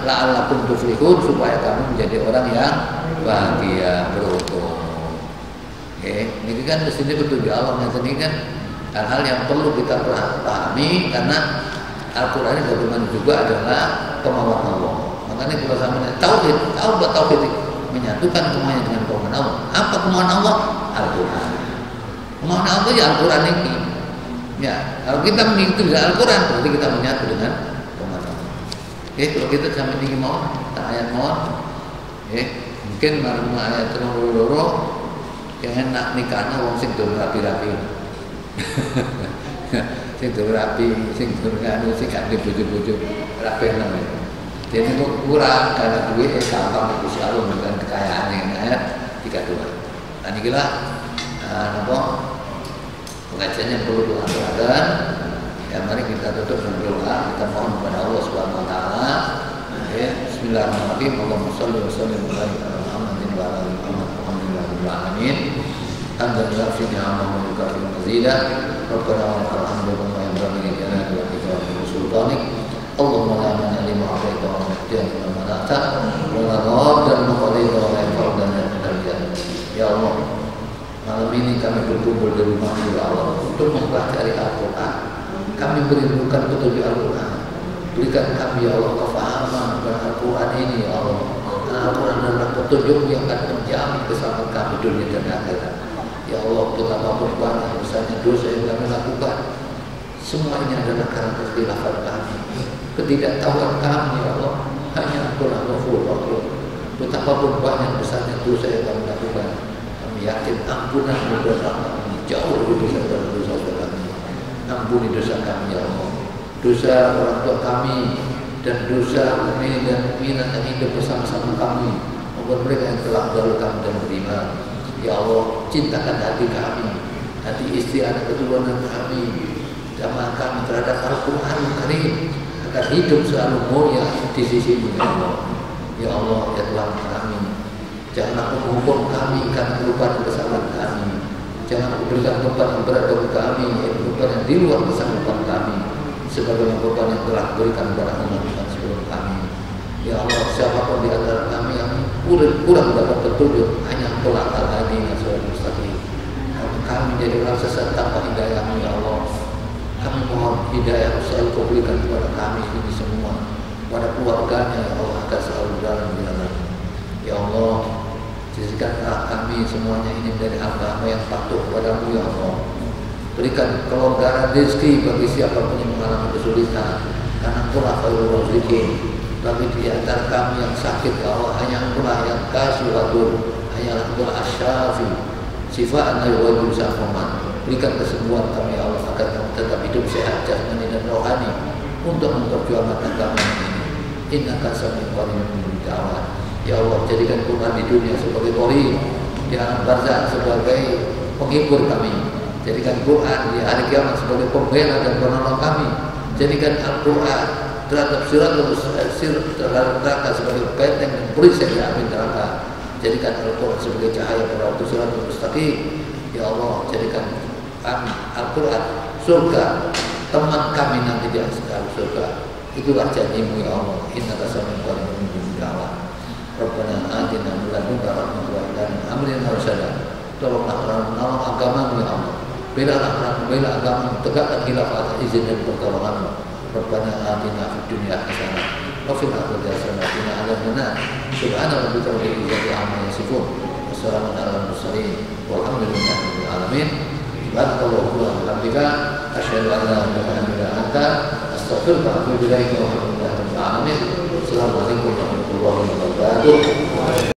A: la'allakum tuflihun, supaya kamu menjadi orang yang bahagia, beruntung. Ini kan di sini petunjuk Allah, ini kan hal-hal yang perlu kita pahami, karena Al-Quran ini bagaimana juga adalah kemauan Allah. Makanya kalau sama tauhid menyatukan kemauan dengan kemauan Allah. Apa kemauan Allah? Al-Quran. Kemauan Allah ya Al-Quran ini. Ya, kalau kita mengikuti Al-Quran berarti kita menyatu dengan kemauan Allah. Kalau kita sampai ini mau ayat mau, mungkin malam ayat terlalu yang enak nikahnya wong sing durung rapi-rapi. Sing durung rapi, sing durung anu sing gak bojo-bojo rapi nang. Jadi kurang karena duit gampang Gusti Allah memberikan kekayaan yang ayat 32. Dan inilah pengajian yang perlu dilakukan. Ya, mari kita tutup dengan doa, kita mohon kepada Allah Subhanahu wa taala. Bismillahirrahmanirrahim. Allahumma shalli wa sallim ala Muhammadin wa ala ali Muhammadin wa alamin. Hamdan yafi'u amma yukafi mazida. Rabbana wa lakal hamdu kama yanbaghi li jalali wajhika wa sultanik. Allahumma la mani lima a'taita wa la mu'tiya lima mana'ta wa la radda lima qadaita wa la yanfa'u ya Allah, malam ini kami berkumpul di rumah-Mu ya Allah untuk mempelajari Al-Quran. Kami merindukan petunjuk Al-Quran. Berikan kami ya Allah kefahaman dengan Al-Quran ini ya Allah. Al-Quran adalah petunjuk yang akan menjamin keselamatan kami dunia dan akhirat. Ya Allah, betapapun banyak besarnya dosa yang kami lakukan, semua ini adalah karena kekhilafan kami, ketidaktahuan kami ya Allah. Hanya Al-Quran Ghafur Rahim. Betapapun banyak besarnya dosa yang kami lakukan, kami yakin ampunan dan rahmat ini jauh lebih besar dari dosa kami. Ampuni dosa kami ya Allah, dosa orang tua kami dan dosa mukmin dan mukminat yang hidup bersama-sama kami, maupun mereka yang telah mendahului kami dan beriman. Ya Allah, cintakan hati kami, hati istri anak keturunan kami, jamaah kami terhadap Al-Quran Karim, agar hidup selalu mulia di sisi-Mu ya Allah. Ya Allah, ya Tuhan kami, janganlah menghukum kami karena kelupaan kesalahan kami. Jangan berikan beban yang berat bagi kami, yaitu beban yang di luar kesanggupan kami, sebagaimana beban yang telah berikan kepada umat sebelum kami. Ya Allah, siapapun di antara kami yang kurang dapat petunjuk, hanya Engkau-lah al-hadi as-siratal mustaqim. Kami jadi orang sesat tanpa hidayah-Mu ya Allah. Kami mohon hidayah selalu Kau berikan kepada kami ini semua, kepada keluarganya ya Allah, agar selalu dalam jalan-Mu. Ya Allah, jadikanlah kami semuanya ini dari hamba-Mu yang patuh kepada-Mu ya Allah. Berikan kelonggaran rezeki bagi siapapun yang mengalami kesulitan, karena Engkau-lah khairur raziqin. Bagi di antara kami yang sakit ya Allah, hanya Engkau-lah yang kasih wadur, hanya Engkau-lah asyafi, sifat al-wajib sa'aman. Berikan kesembuhan kami ya Allah, agar kami tetap hidup sehat jasmani dan rohani untuk memperjuangkan agama ini. Innaka sami'un qaribun da'wat. Ya Allah, jadikan Quran di dunia sebagai qori, di alam barzakh sebagai penghibur kami, Jadikan Quran di hari kiamat sebagai pembela dan penolong kami. Jadikan Al-Quran terhadap terhadap neraka sebagai benteng dan perisai di api neraka. Jadikan Al-Quran sebagai cahaya pada waktu siratal mustaqim. Ya Allah, jadikan Al-Quran surga, teman kami nanti di surga. Itulah janjimu ya Allah. Innaka sami'un qaribun mujibud da'wat. Rabbana atina min ladunka rahmatan wa hab lana min amrina rasyada. Tolonglah menolong agama-Mu ya Allah. Bela agama, tegakkan khilafah, izin dan pertolongan-Mu. Rabbana atina fid dunya hasanah wa fil akhirati hasanah wa qina adzabannar. Subhana rabbika rabbil izzati amma yasifun. Wassalamun alal mursalin. Walhamdulillahi rabbil alamin. Barakallahu wa bihamdika asyhadu an la ilaha illa anta astaghfiruka wa atubu ilaik. Walhamdulillahi rabbil alamin. Assalamualaikum warahmatullahi wabarakatuh.